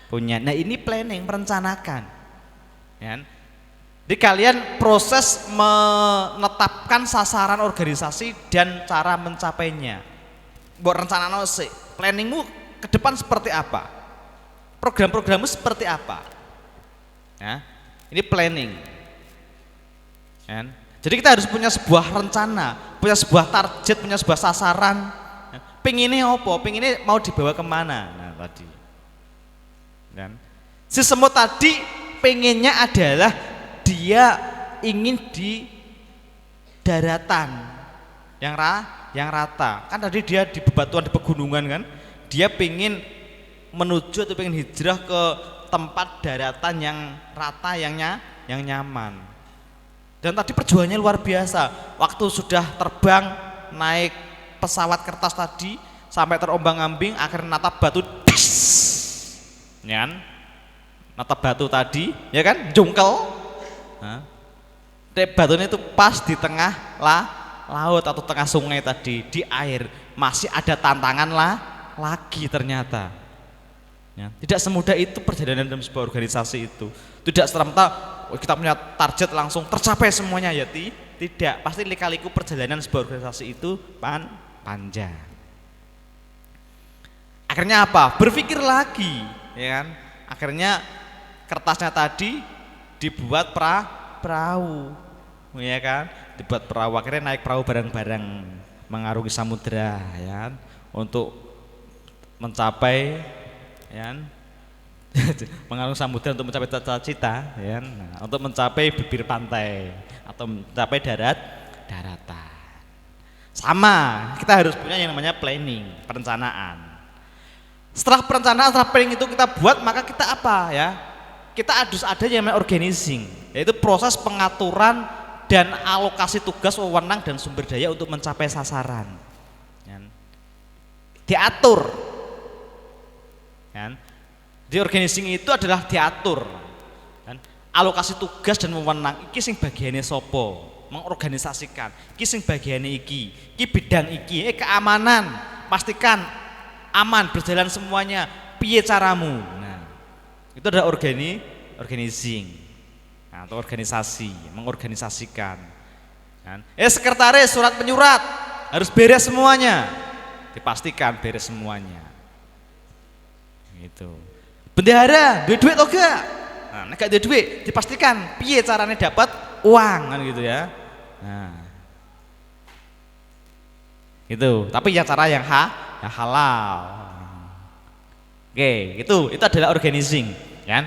Punya. Nah ini planning, merencanakan. Ya. Jadi kalian proses menetapkan sasaran organisasi dan cara mencapainya. Buat rencana sih, planningmu ke depan seperti apa? Program-programmu seperti apa? Ya, ini planning. Ya. Jadi kita harus punya sebuah rencana, punya sebuah target, punya sebuah sasaran. Ya. Pinginnya apa? Pinginnya mau dibawa kemana? Nah tadi. Dan si semut tadi pengennya adalah dia ingin di daratan yang rata. Kan tadi dia di bebatuan, di pegunungan kan. Dia pengen menuju atau pengen hijrah ke tempat daratan yang rata, yang nyaman. Dan tadi perjuangannya luar biasa. Waktu sudah terbang naik pesawat kertas tadi sampai terombang-ambing, akhirnya natap batu, ya kan? Natap batu tadi, ya kan? Jungkel. Nah, batunya itu pas di tengah laut atau tengah sungai tadi, di air. Masih ada tantangan lagi ternyata. Ya, tidak semudah itu perjalanan dalam sebuah organisasi itu. Tidak serta kita punya target langsung tercapai semuanya ya tidak. Pasti lika-liku perjalanan sebuah organisasi itu panjang. Akhirnya apa? Berpikir lagi, ya kan? Akhirnya kertasnya tadi dibuat perahu, ya kan? Dibuat perahu, akhirnya naik perahu bareng-bareng mengarungi samudera, ya kan? Untuk mencapai, ya kan? Mengarungi samudera untuk mencapai cita-cita, ya kan? Nah, untuk mencapai bibir pantai atau mencapai daratan. Sama, kita harus punya yang namanya planning, perencanaan. Setelah perencanaan, setelah planning itu kita buat, maka kita apa ya? Kita harus ada yang namanya organizing, yaitu proses pengaturan dan alokasi tugas, wewenang dan sumber daya untuk mencapai sasaran. Ya. Diatur. Ya. Di organizing itu adalah diatur. Dan alokasi tugas dan wewenang iki sing bagiannya sopo, mengorganisasikan. Iki sing bagiannya iki bidang iki, keamanan, pastikan aman berjalan semuanya. Piye caramu? Nah, itu adalah organizing, nah, atau organisasi, mengorganisasikan. Kan? Sekretaris surat penyurat harus beres semuanya, dipastikan beres semuanya. Gitu. Bendahara duit atau enggak? Nah, nek gak duit dipastikan piye caranya dapat uang kan gitu ya. Nah, gitu. Tapi ya cara yang halal. Oke, itu adalah organizing, kan?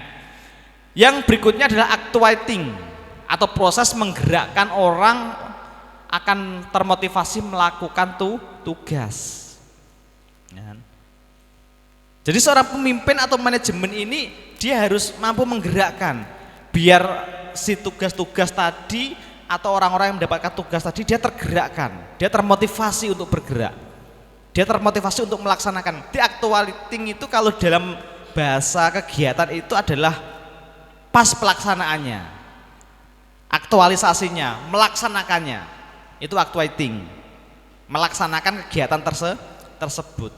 Yang berikutnya adalah actuating atau proses menggerakkan orang akan termotivasi melakukan tugas. Ya. Jadi seorang pemimpin atau manajemen ini dia harus mampu menggerakkan biar si tugas-tugas tadi atau orang-orang yang mendapatkan tugas tadi dia tergerakkan, dia termotivasi untuk bergerak, dia termotivasi untuk melaksanakan. Di actuating itu kalau dalam bahasa kegiatan itu adalah pas pelaksanaannya, aktualisasinya, melaksanakannya, itu actuating, melaksanakan kegiatan tersebut.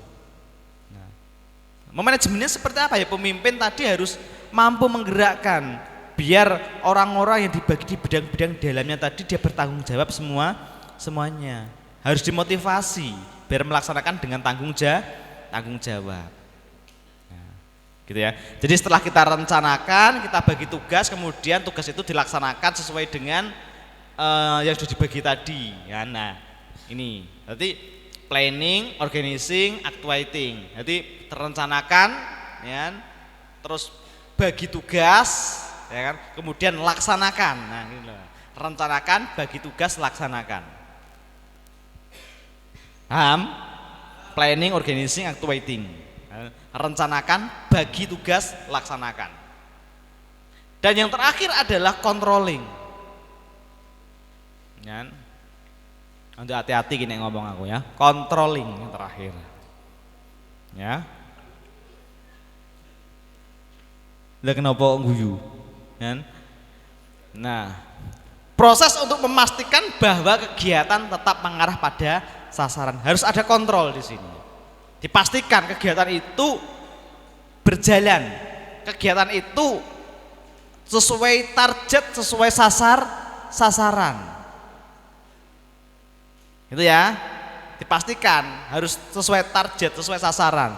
Nah, manajemennya seperti apa ya? Pemimpin tadi harus mampu menggerakkan biar orang-orang yang dibagi di bidang-bidang dalamnya tadi dia bertanggung jawab semuanya, harus dimotivasi biar melaksanakan dengan tanggung jawab. Gitu ya. Jadi setelah kita rencanakan, kita bagi tugas, kemudian tugas itu dilaksanakan sesuai dengan yang sudah dibagi tadi. Ya, nah, ini. Berarti planning, organizing, actuating. Jadi terencanakan, ya, terus bagi tugas, ya kan, kemudian laksanakan. Nah, gitu. Rencanakan, bagi tugas, laksanakan. Paham? Planning, organizing, actuating. Rencanakan, bagi tugas, laksanakan. Dan yang terakhir adalah controlling. Ya. Untuk hati-hati gini ngomong aku ya. Controlling yang terakhir. Ya. Lah kenapa guyu? Ya. Nah, proses untuk memastikan bahwa kegiatan tetap mengarah pada sasaran harus ada kontrol di sini. Dipastikan kegiatan itu berjalan, kegiatan itu sesuai target, sesuai sasaran. Itu ya, dipastikan harus sesuai target, sesuai sasaran.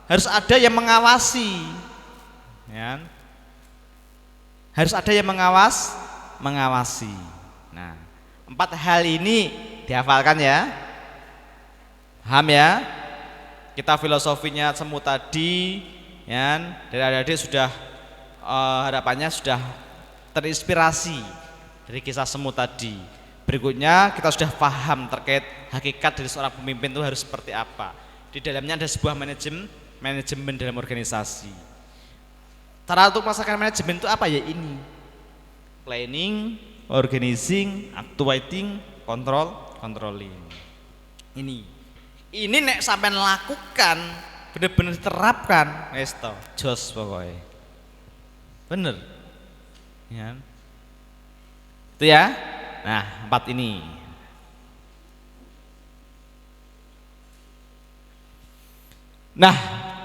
Harus ada yang mengawasi, ya. Harus ada yang mengawasi. Nah, 4 hal ini dihafalkan ya. Paham ya? Kita filosofinya semu tadi, ya. Dari adik-adik sudah harapannya sudah terinspirasi dari kisah semu tadi. Berikutnya kita sudah paham terkait hakikat dari seorang pemimpin itu harus seperti apa. Di dalamnya ada sebuah manajemen dalam organisasi. Cara untuk melaksanakan manajemen itu apa ya? Ini planning, organizing, actuating, controlling. Ini nek sampai lakukan, bener-bener terapkan, wes to, jos pokoknya. Bener, ya. Itu ya. Nah, 4 ini. Nah,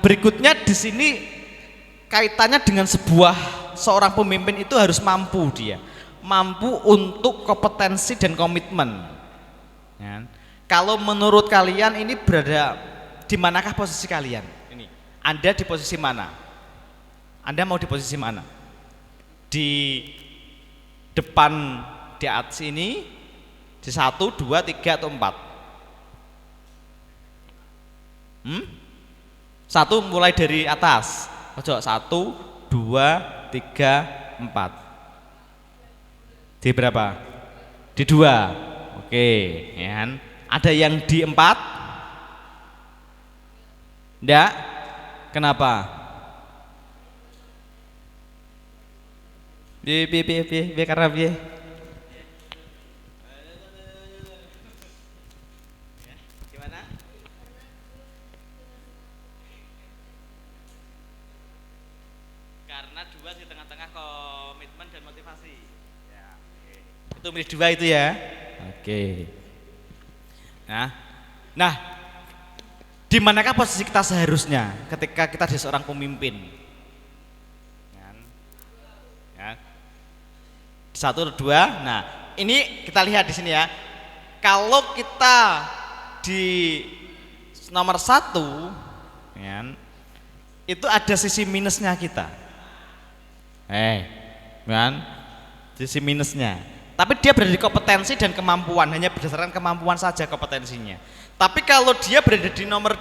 berikutnya di sini kaitannya dengan seorang pemimpin itu harus mampu untuk kompetensi dan komitmen. Ya. Kalau menurut kalian ini berada di manakah posisi kalian? Ini, Anda di posisi mana? Anda mau di posisi mana? Di depan di atas ini, di 1, 2, 3 atau 4? 1 mulai dari atas. Coba 1, 2, 3, 4. Di berapa? Di 2. Oke, ya kan? Ada yang di 4? Enggak? Kenapa? Karena gimana? Karena 2 di tengah-tengah komitmen dan motivasi. Ya, oke. Itu milih 2 itu ya. Oke. Nah, di manakah posisi kita seharusnya ketika kita jadi seorang pemimpin? Ya. 1 atau 2. Nah, ini kita lihat di sini ya. Kalau kita di nomor 1, ya, itu ada sisi minusnya kita. Kan? Sisi minusnya. Tapi dia berada di kompetensi dan kemampuan, hanya berdasarkan kemampuan saja kompetensinya. Tapi kalau dia berada di nomor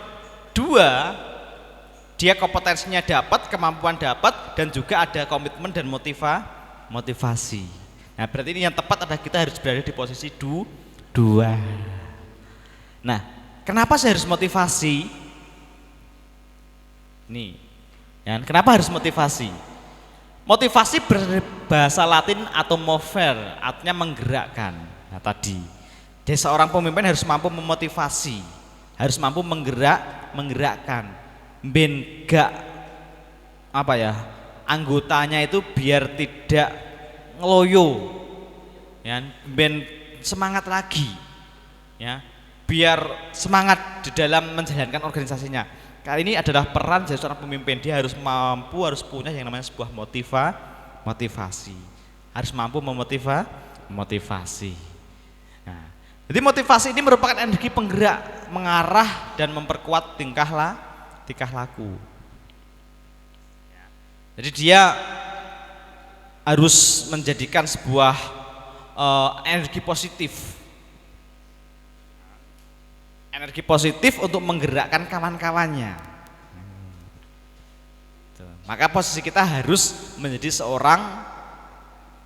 2, dia kompetensinya dapat, kemampuan dapat, dan juga ada komitmen dan motivasi. Nah, berarti ini yang tepat adalah kita harus berada di posisi 2. Nah, kenapa saya harus motivasi? Nih, ya, kenapa harus motivasi? Motivasi berbahasa Latin atau mover, artinya menggerakkan. Nah, tadi, jadi seorang pemimpin harus mampu memotivasi, harus mampu menggerakkan, anggotanya itu biar tidak ngeloyo, ya, semangat lagi, ya, biar semangat di dalam menjalankan organisasinya. Kali ini adalah peran jadi seorang pemimpin, dia harus punya yang namanya sebuah motivasi, harus mampu memotivasi. Nah, jadi motivasi ini merupakan energi penggerak, mengarah dan memperkuat tingkah laku. Jadi dia harus menjadikan sebuah energi positif untuk menggerakkan kawan-kawannya. Maka posisi kita harus menjadi seorang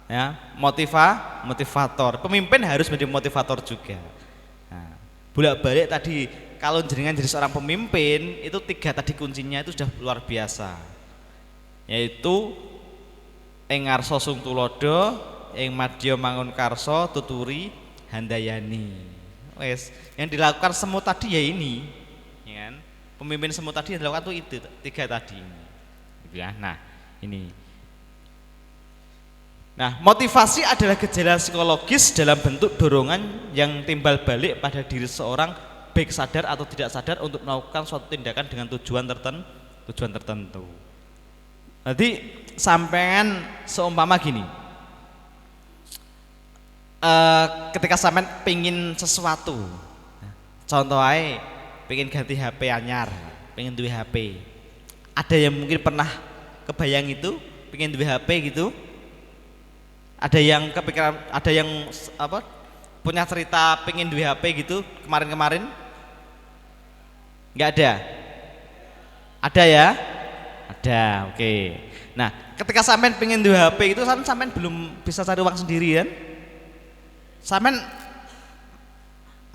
ya, motivator. Pemimpin harus menjadi motivator juga. Nah, bolak-balik tadi kalau jenengan jadi seorang pemimpin itu 3 tadi kuncinya itu sudah luar biasa. Yaitu ing ngarsa sung tulodo, ing madya mangun karsa, tuturi handayani. Wes, yang dilakukan semua tadi ya ini, ya kan? Pemimpin semua tadi yang dilakukan itu 3 tadi. Gitu ya. Nah, ini. Nah, motivasi adalah gejala psikologis dalam bentuk dorongan yang timbal balik pada diri seorang baik sadar atau tidak sadar untuk melakukan suatu tindakan dengan tujuan tertentu. Jadi sampean seumpama gini, ketika sampean pingin sesuatu, contoh aja, pingin ganti HP anyar, pingin duwe HP, ada yang mungkin pernah kebayang itu, pingin duwe HP gitu? Ada yang kepikiran, ada yang apa punya cerita pengen duwe HP gitu kemarin-kemarin? Nggak ada? Ada ya? Ada, oke. Nah, ketika sampean pengen duwe HP itu sampean belum bisa cari uang sendiri kan? Sampean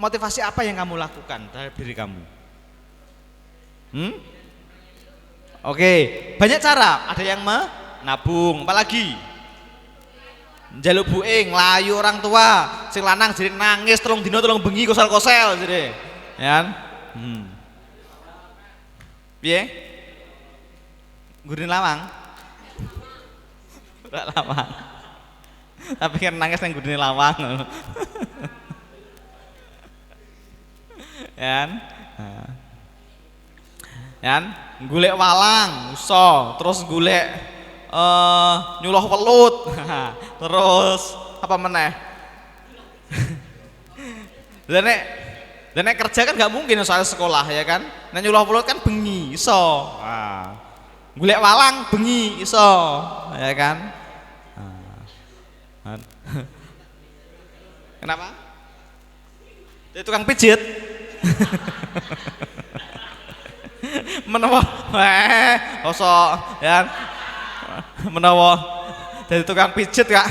motivasi apa yang kamu lakukan terhadap diri kamu? Oke, banyak cara. Ada yang menabung, apalagi? Njaluk buing, nglayu orang tua, sing lanang jadi nangis telung dino telung bengi kosel-kosel jadi, ya kan? Piye? Nggurin lawang? Ora lawang. Tapi kan nangis nang nggurin lawang. Ya kan? Ya kan? Golek walang, iso, terus golek nyuluh welut. Terus apa meneh? Dan nek kerja kan nggak mungkin soal sekolah ya kan. Nek nyuluh welut kan bengi iso. Nah, golek walang bengi iso, ya kan? Nah. Kenapa? Jadi tukang pijit. Menawa kosok ya kan? Menawa dari tukang pijit Kak.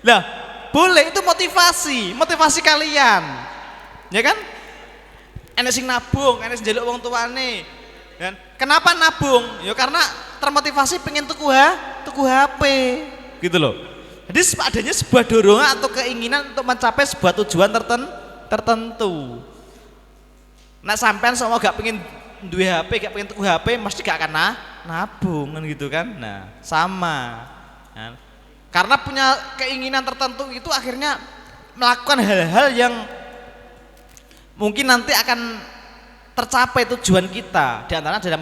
Nah, boleh itu motivasi kalian. Ya kan? Enek sing nabung, enek sing njaluk wong tuane. Dan kenapa nabung? Ya karena termotivasi pengen tuku HP. Gitu loh. Jadi adanya sebuah dorongan atau keinginan untuk mencapai sebuah tujuan tertentu. Nah, sampean semua gak pengen duwe HP, gak pengen tuku HP, mesti gak akan nabung kan gitu kan. Nah, sama kan? Karena punya keinginan tertentu itu akhirnya melakukan hal-hal yang mungkin nanti akan tercapai tujuan kita. Di antaranya adalah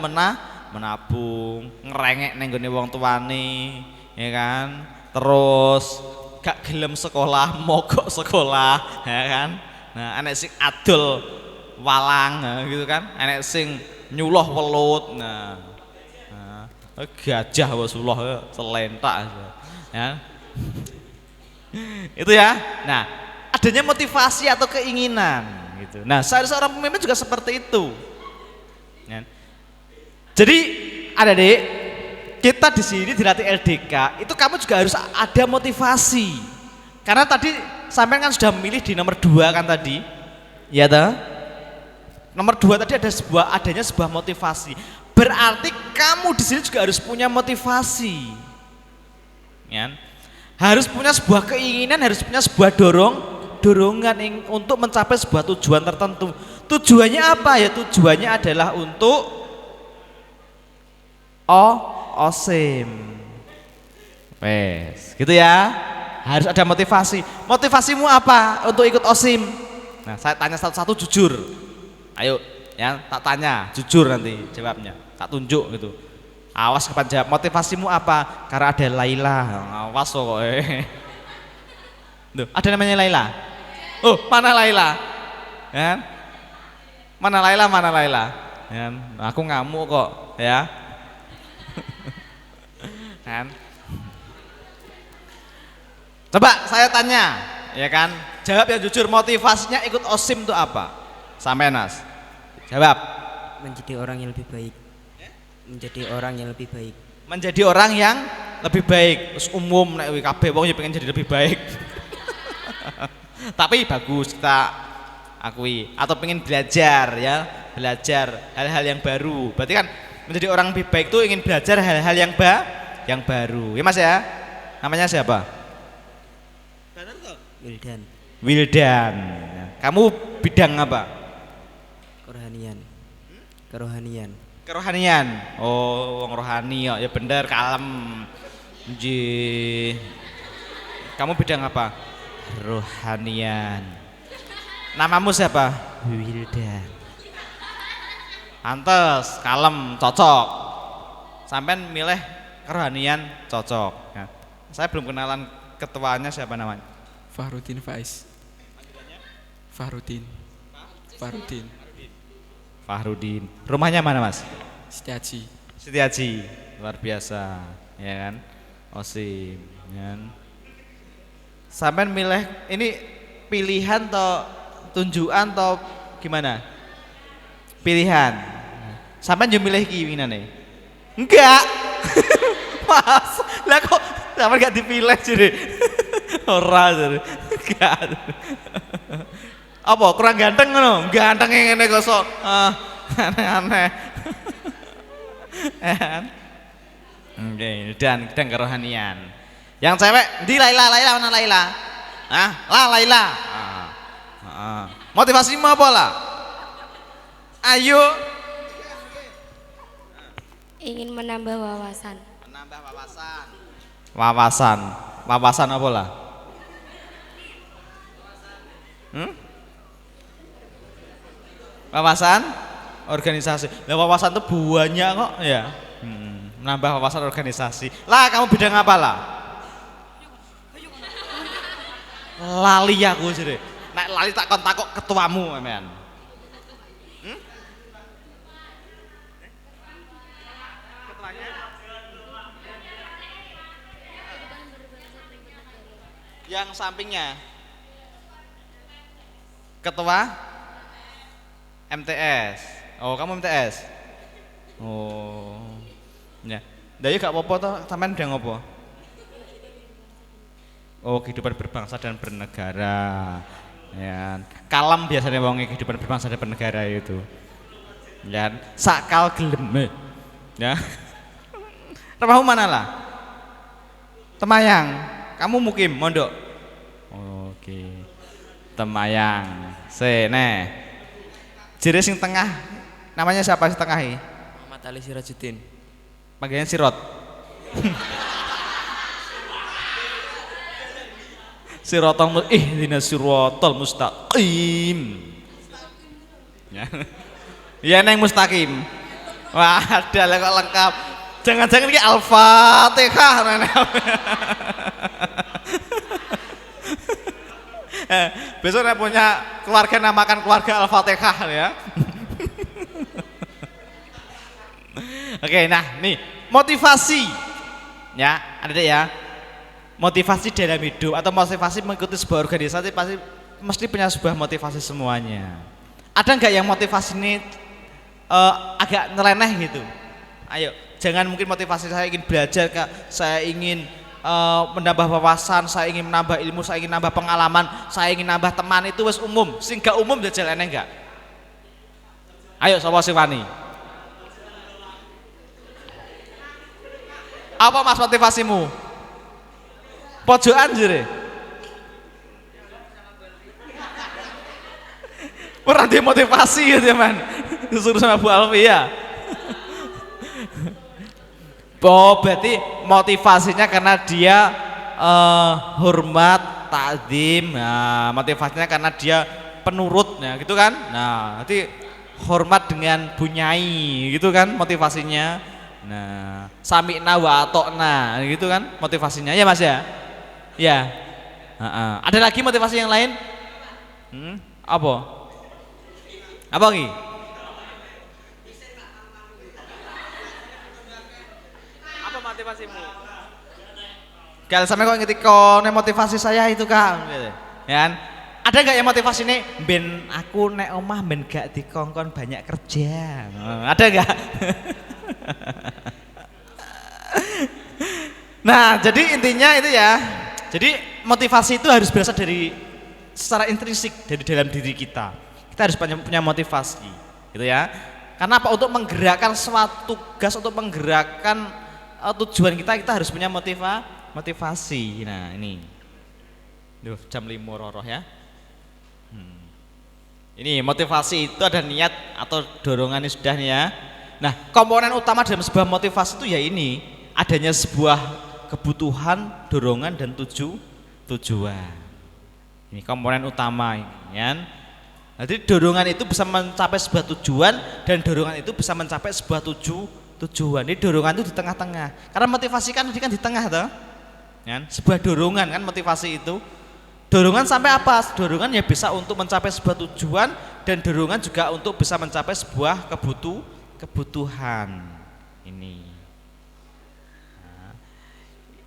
menabung, ngerengek neng gone wong tuane, ya kan? Terus gak gelem sekolah, mogok sekolah, ya kan? Nah, anek sing adol walang gitu kan, enek sing nyuluh welut. Nah, gajah wasullah selentak ya. Itu ya. Nah, adanya motivasi atau keinginan gitu. Nah, seorang pemimpin juga seperti itu ya. Jadi adik-adik, kita di sini dilatih LDK itu kamu juga harus ada motivasi, karena tadi sampean kan sudah memilih di nomor 2 kan tadi ya toh. Nomor 2 tadi adanya sebuah motivasi. Berarti kamu di sini juga harus punya motivasi. Ya. Harus punya sebuah keinginan, harus punya sebuah dorongan untuk mencapai sebuah tujuan tertentu. Tujuannya apa ya? Tujuannya adalah untuk OSIM. Wes, gitu ya. Harus ada motivasi. Motivasimu apa untuk ikut OSIM? Nah, saya tanya satu-satu jujur. Ayo, ya, tak tanya, jujur nanti jawabnya, tak tunjuk gitu. Awas kapan jawab. Motivasimu apa? Karena ada Laila. Awas kok. Tuh, ada namanya Laila. Oh, mana Laila? Ya. Mana Laila? Ya, aku ngamuk kok, ya. Kan? Coba saya tanya, ya kan? Jawab yang jujur, motivasinya ikut OSIM itu apa? Sampai Nas. Jawab. Menjadi orang yang lebih baik. Menjadi orang yang lebih baik. Menjadi orang yang lebih baik, terus umum nek kabeh wong ya pengen jadi lebih baik. Tapi bagus kita akui atau pengen belajar ya, belajar hal-hal yang baru. Berarti kan menjadi orang lebih baik tuh ingin belajar hal-hal yang baru. Ya Mas ya? Namanya siapa? Wildan. Wildan. Kamu bidang apa? Kerohanian. Kerohanian. Kerohanian. Oh, wong rohani ya, ya bener kalem. Nggih. Kamu bidang apa? Rohanian. Namamu siapa? Wildan. Pantes, kalem, cocok. Sampean milih kerohanian cocok. Ya. Saya belum kenalan ketuanya siapa namanya? Fahrudin Faiz. Fahrudin. Fahrudin. Fahrudin. Rumahnya mana Mas? Setiaji. Setiaji. Luar biasa, ya kan? Osim, ya kan? Sampean milih ini pilihan atau tunjukan atau gimana? Pilihan. Sampean yo milih iki winane. Enggak. Mas, lah kok sampean enggak dipilih jere? Ora jere. Enggak. Apa kurang ganteng ngono? Ganteng ngene kok sok aneh-aneh. Oke, dan kerohanian. Yang cewek di Laila mana Laila? Hah? Laila. Motivasimu apa lah? Ayo. Ingin menambah wawasan. Menambah wawasan. Wawasan apa lah? Wawasan organisasi. Lah wawasan itu banyak kok ya. Menambah wawasan organisasi. Lah kamu bidang apa lah? Lali aku jere. Nek lali tak kon takok ketuamu men. Yang sampingnya ketua MTS. Oh, kamu MTS. Oh. Ya. Dari gak apa-apa toh, sampean bidang apa? Oh, kehidupan berbangsa dan bernegara. Ya. Kalem biasanya wong kehidupan berbangsa dan bernegara itu. Ya, sakal gelem. Ya. Rumahmu mana lah? Temayang. Kamu mukim mondok. Oke. Temayang. Sene. Jere sing tengah namanya siapa sing tengah iki? Muhammad Ali Sirajuddin. Panggilan Sirot. Sirotol ihdinas sirotol mustaqim. Ya. Ya neng mustaqim. Wah, ada lah kok lengkap. Jangan-jangan ini Al-Fatihah. Besok saya punya keluarga namakan keluarga Al-Fatihah ya. Oke, nah nih motivasi ya, ada ya. Motivasi dalam hidup atau motivasi mengikuti sebuah organisasi pasti mesti punya sebuah motivasi semuanya. Ada nggak yang motivasi ini agak nyeleneh gitu? Ayo, jangan mungkin motivasi saya ingin belajar, saya ingin menambah wawasan, saya ingin menambah ilmu, saya ingin menambah pengalaman, saya ingin menambah teman, itu wes umum. Sing gak umum jajal eneng enggak? Ayo sapa sing wani? Apa Mas motivasimu? Pojokan jere. Ora dia motivasi gitu ya man. Disuruh sama Bu Alfia. Oh, berarti motivasinya karena dia hormat, takdim. Nah, motivasinya karena dia penurut, ya, gitu kan? Nah, nanti hormat dengan bunyai, gitu kan? Motivasinya. Nah, sami'na wa atokna, gitu kan? Motivasinya, ya Mas ya? Ya. Ada lagi motivasi yang lain? Apa? Apa lagi? Motivasimu? Gal sampe kok ngetikon motivasi saya itu Kak. Ya kan? Ada enggak yang motivasi nih ben aku nek omah ben gak dikongkon banyak kerja. Ada enggak? Nah, jadi intinya itu ya. Jadi motivasi itu harus berasal dari secara intrinsik dari dalam diri kita. Kita harus punya motivasi, gitu ya. Karena apa? Untuk menggerakkan suatu tugas, untuk menggerakkan tujuan kita harus punya motivasi. Nah, ini. Duh, jam 5 roroh ya. Ini motivasi itu ada niat atau dorongannya sudah nih ya. Nah, komponen utama dalam sebuah motivasi itu ya ini, adanya sebuah kebutuhan, dorongan dan tujuan. Ini komponen utama ini ya. Jadi dorongan itu bisa mencapai sebuah tujuan dan dorongan itu bisa mencapai sebuah tujuan. Ini dorongan itu di tengah-tengah. Karena motivasi kan di tengah toh. Ya, sebuah dorongan kan motivasi itu. Dorongan sampai apa? Dorongan ya bisa untuk mencapai sebuah tujuan dan dorongan juga untuk bisa mencapai sebuah kebutuhan. Ini. Nah,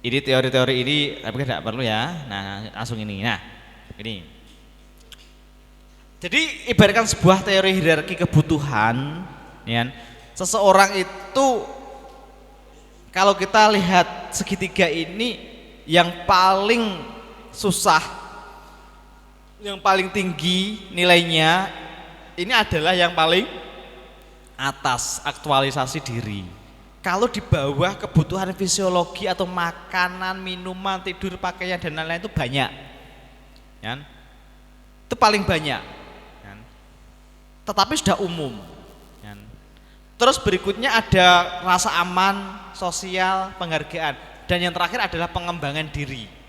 ini teori-teori ini tapi tidak perlu ya. Nah, langsung ini. Nah, ini. Jadi ibaratkan sebuah teori hierarki kebutuhan, ya, seseorang itu kalau kita lihat segitiga ini yang paling susah, yang paling tinggi nilainya ini adalah yang paling atas, aktualisasi diri. Kalau di bawah kebutuhan fisiologi atau makanan, minuman, tidur, pakaian dan lain-lain itu banyak, ya, itu paling banyak, ya, tetapi sudah umum, ya. Terus berikutnya ada rasa aman, sosial, penghargaan, dan yang terakhir adalah pengembangan diri.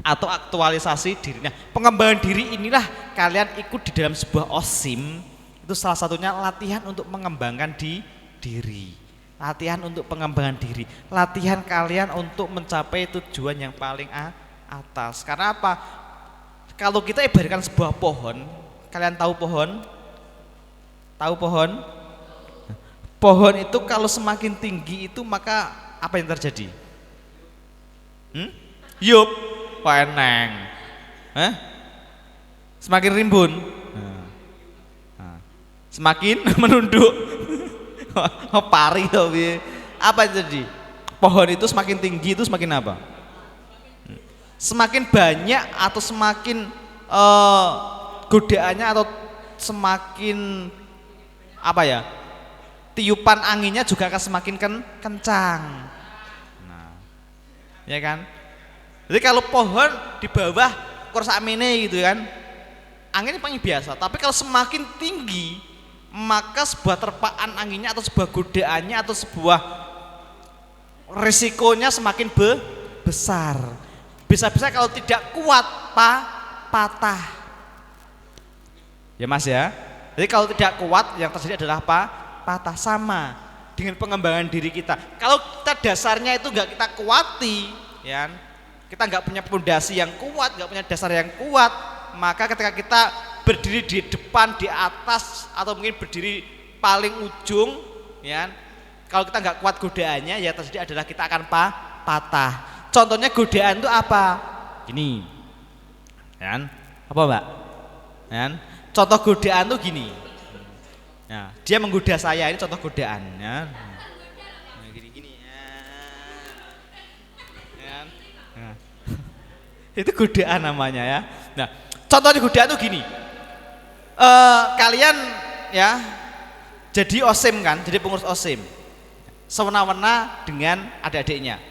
Atau aktualisasi diri. Nah, pengembangan diri inilah kalian ikut di dalam sebuah OSIM, itu salah satunya latihan untuk mengembangkan diri. Latihan untuk pengembangan diri. Latihan kalian untuk mencapai tujuan yang paling atas. Karena apa? Kalau kita ibaratkan sebuah pohon, kalian tahu pohon? Tahu pohon? Pohon itu kalau semakin tinggi itu maka apa yang terjadi? Yup. Eneng, semakin rimbun, semakin menunduk, pari tapi apa yang jadi? Pohon itu semakin tinggi itu semakin apa? Semakin banyak atau semakin godaannya atau semakin apa ya? Tiupan anginnya juga akan semakin kencang. Nah, ya kan? Jadi kalau pohon di bawah kursa amene gitu kan, anginnya paling biasa. Tapi kalau semakin tinggi, maka sebuah terpaan anginnya atau sebuah godaannya atau sebuah risikonya semakin besar. Bisa-bisa kalau tidak kuat patah. Ya Mas ya. Jadi kalau tidak kuat yang terjadi adalah patah, sama dengan pengembangan diri kita. Kalau kita dasarnya itu enggak kita kuati, ya. Kita nggak punya pondasi yang kuat, nggak punya dasar yang kuat, maka ketika kita berdiri di depan, di atas, atau mungkin berdiri paling ujung, ya, kalau kita nggak kuat godaannya, ya terjadi adalah kita akan patah. Contohnya godaan itu apa? Gini, ya, apa Mbak? Ya, contoh godaan itu gini, ya, dia menggoda saya, ini contoh godaan, ya. Itu godaan namanya ya. Nah, contohnya godaan tuh gini. Kalian ya jadi OSIM kan, jadi pengurus OSIM. Semena-mena dengan adik-adiknya.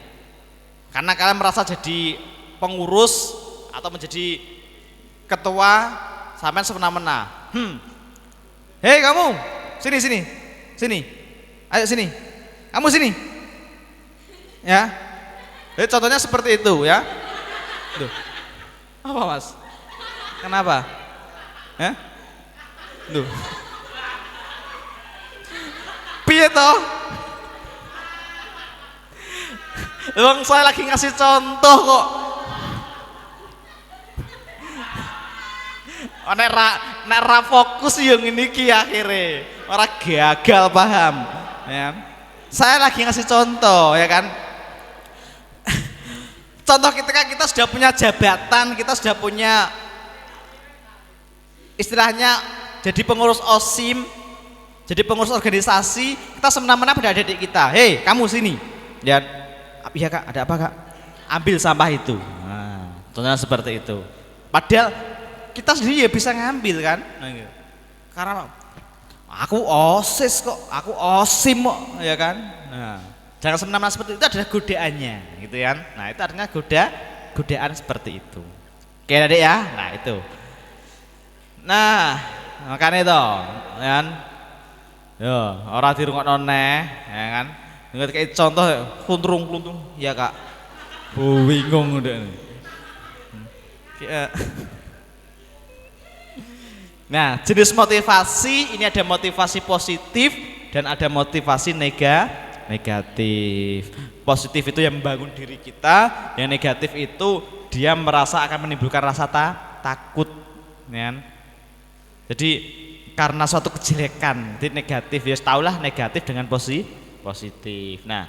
Karena kalian merasa jadi pengurus atau menjadi ketua sampai semena-mena. Hei kamu, sini. Ayo sini. Kamu sini. Ya. Jadi contohnya seperti itu ya. Duh. Apa Mas? Kenapa? Duh. Piye toh? Emang saya lagi ngasih contoh kok. Nek ra fokus yang ini ki akhirnya orang gagal paham. Ya. Saya lagi ngasih contoh ya kan. Contoh ketika kita sudah punya jabatan, kita sudah punya istilahnya jadi pengurus OSIM, jadi pengurus organisasi, kita semena-mena pada adik-adik kita. Hei, kamu sini. Ya, iya kak, ada apa kak? Ambil sampah itu. Nah, contohnya seperti itu. Padahal kita sendiri ya bisa ngambil kan? Nah, gitu. Karena aku OSIS kok, aku OSIM kok, ya kan? Nah, jangan semena-mena seperti itu adalah godaannya, gitu kan? Nah, itu artinya godaan seperti itu. Oke, adik ya. Nah, itu. Nah, makanya itu, ya kan? Yo, orang dirungokno neh, ya kan? Dengar kayak contoh kluntung, ya kak. Bingung udah. Nah, jenis motivasi ini ada motivasi positif dan ada motivasi negatif. Positif itu yang membangun diri kita, yang negatif itu dia merasa akan menimbulkan rasa takut, ya kan? Jadi karena suatu kejelekan, jadi negatif, ya tahulah negatif dengan positif. Nah,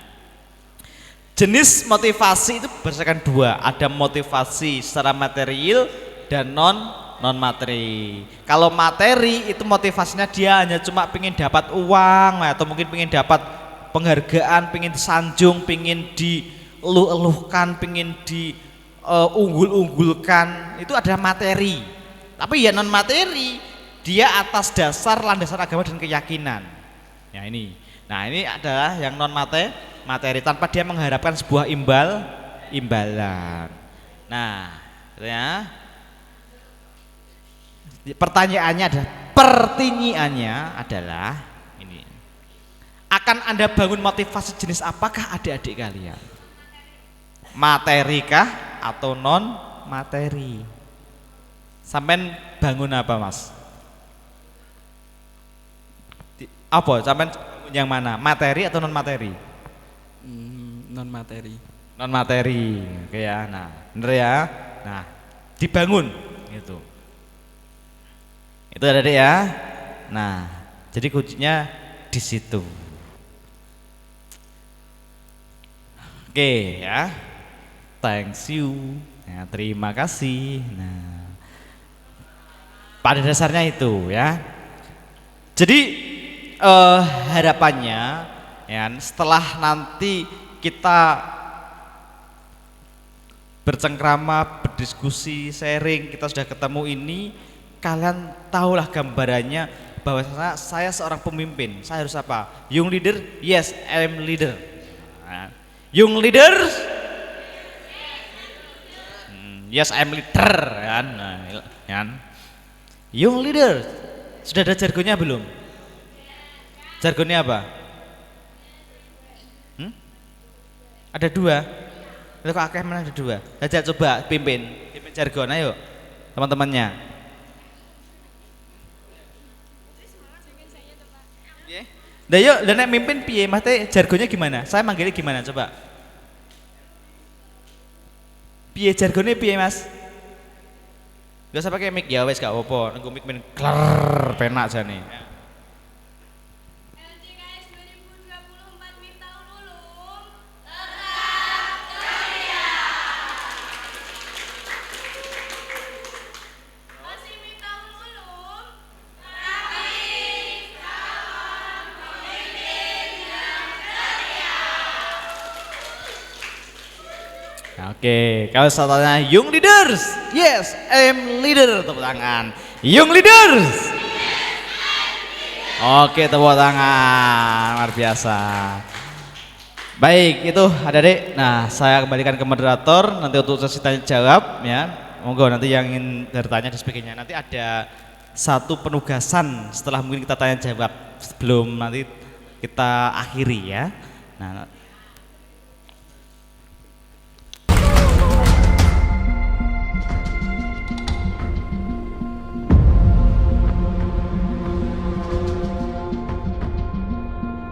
jenis motivasi itu berdasarkan dua, ada motivasi secara material dan non materi. Kalau materi itu motivasinya dia hanya cuma pengen dapat uang atau mungkin pengen dapat penghargaan, pengen disanjung, pengen dieluh-eluhkan, pengen diunggul-unggulkan, itu adalah materi. Tapi ya non materi, dia atas dasar landasan agama dan keyakinan. Ya ini. Nah, ini adalah yang non materi tanpa dia mengharapkan sebuah imbalan. Nah, ya. Pertanyaannya adalah ini. Akan Anda bangun motivasi jenis apakah adik-adik kalian? Materi kah atau non materi? Sampai bangun apa, Mas? Apa? Sampai yang mana? Materi atau non materi? Non materi. Non materi. Oke ya. Nah, bener ya. Nah, dibangun gitu. Itu ada deh ya. Nah, jadi kuncinya di situ. Oke ya. Thanks you. Ya, terima kasih. Nah, pada dasarnya itu ya. Jadi harapannya ya, setelah nanti kita bercengkrama, berdiskusi, sharing, kita sudah ketemu ini, kalian tahulah gambarannya bahwa saya seorang pemimpin. Saya harus apa? Young leader? Yes, I am leader. Nah, young leader? Yes, I am leader. Kan? Nah, kan? Young leader. Sudah ada jargonnya belum? Jargonnya apa? Ada dua. Itu kok akeh mana ada dua. Aja coba pimpin jargon ayo teman-temannya. Nah yuk, dan nek mimpin piye? Mate jargonnya gimana? Saya manggilnya gimana coba? Piye jargonnya piye, Mas? Gak usah pakai mic ya, wes gak apa-apa. Nunggu mic men kler penak jane. Oke, kalau saya tanya young leaders, yes, I am leader, tepuk tangan. Young leaders, oke, tepuk tangan, luar biasa. Baik, itu adik-adik. Nah, saya kembalikan ke moderator nanti untuk sesi tanya jawab ya. Monggo nanti yang ingin bertanya dan sebagainya. Nanti ada satu penugasan setelah mungkin kita tanya jawab sebelum nanti kita akhiri ya. Nah,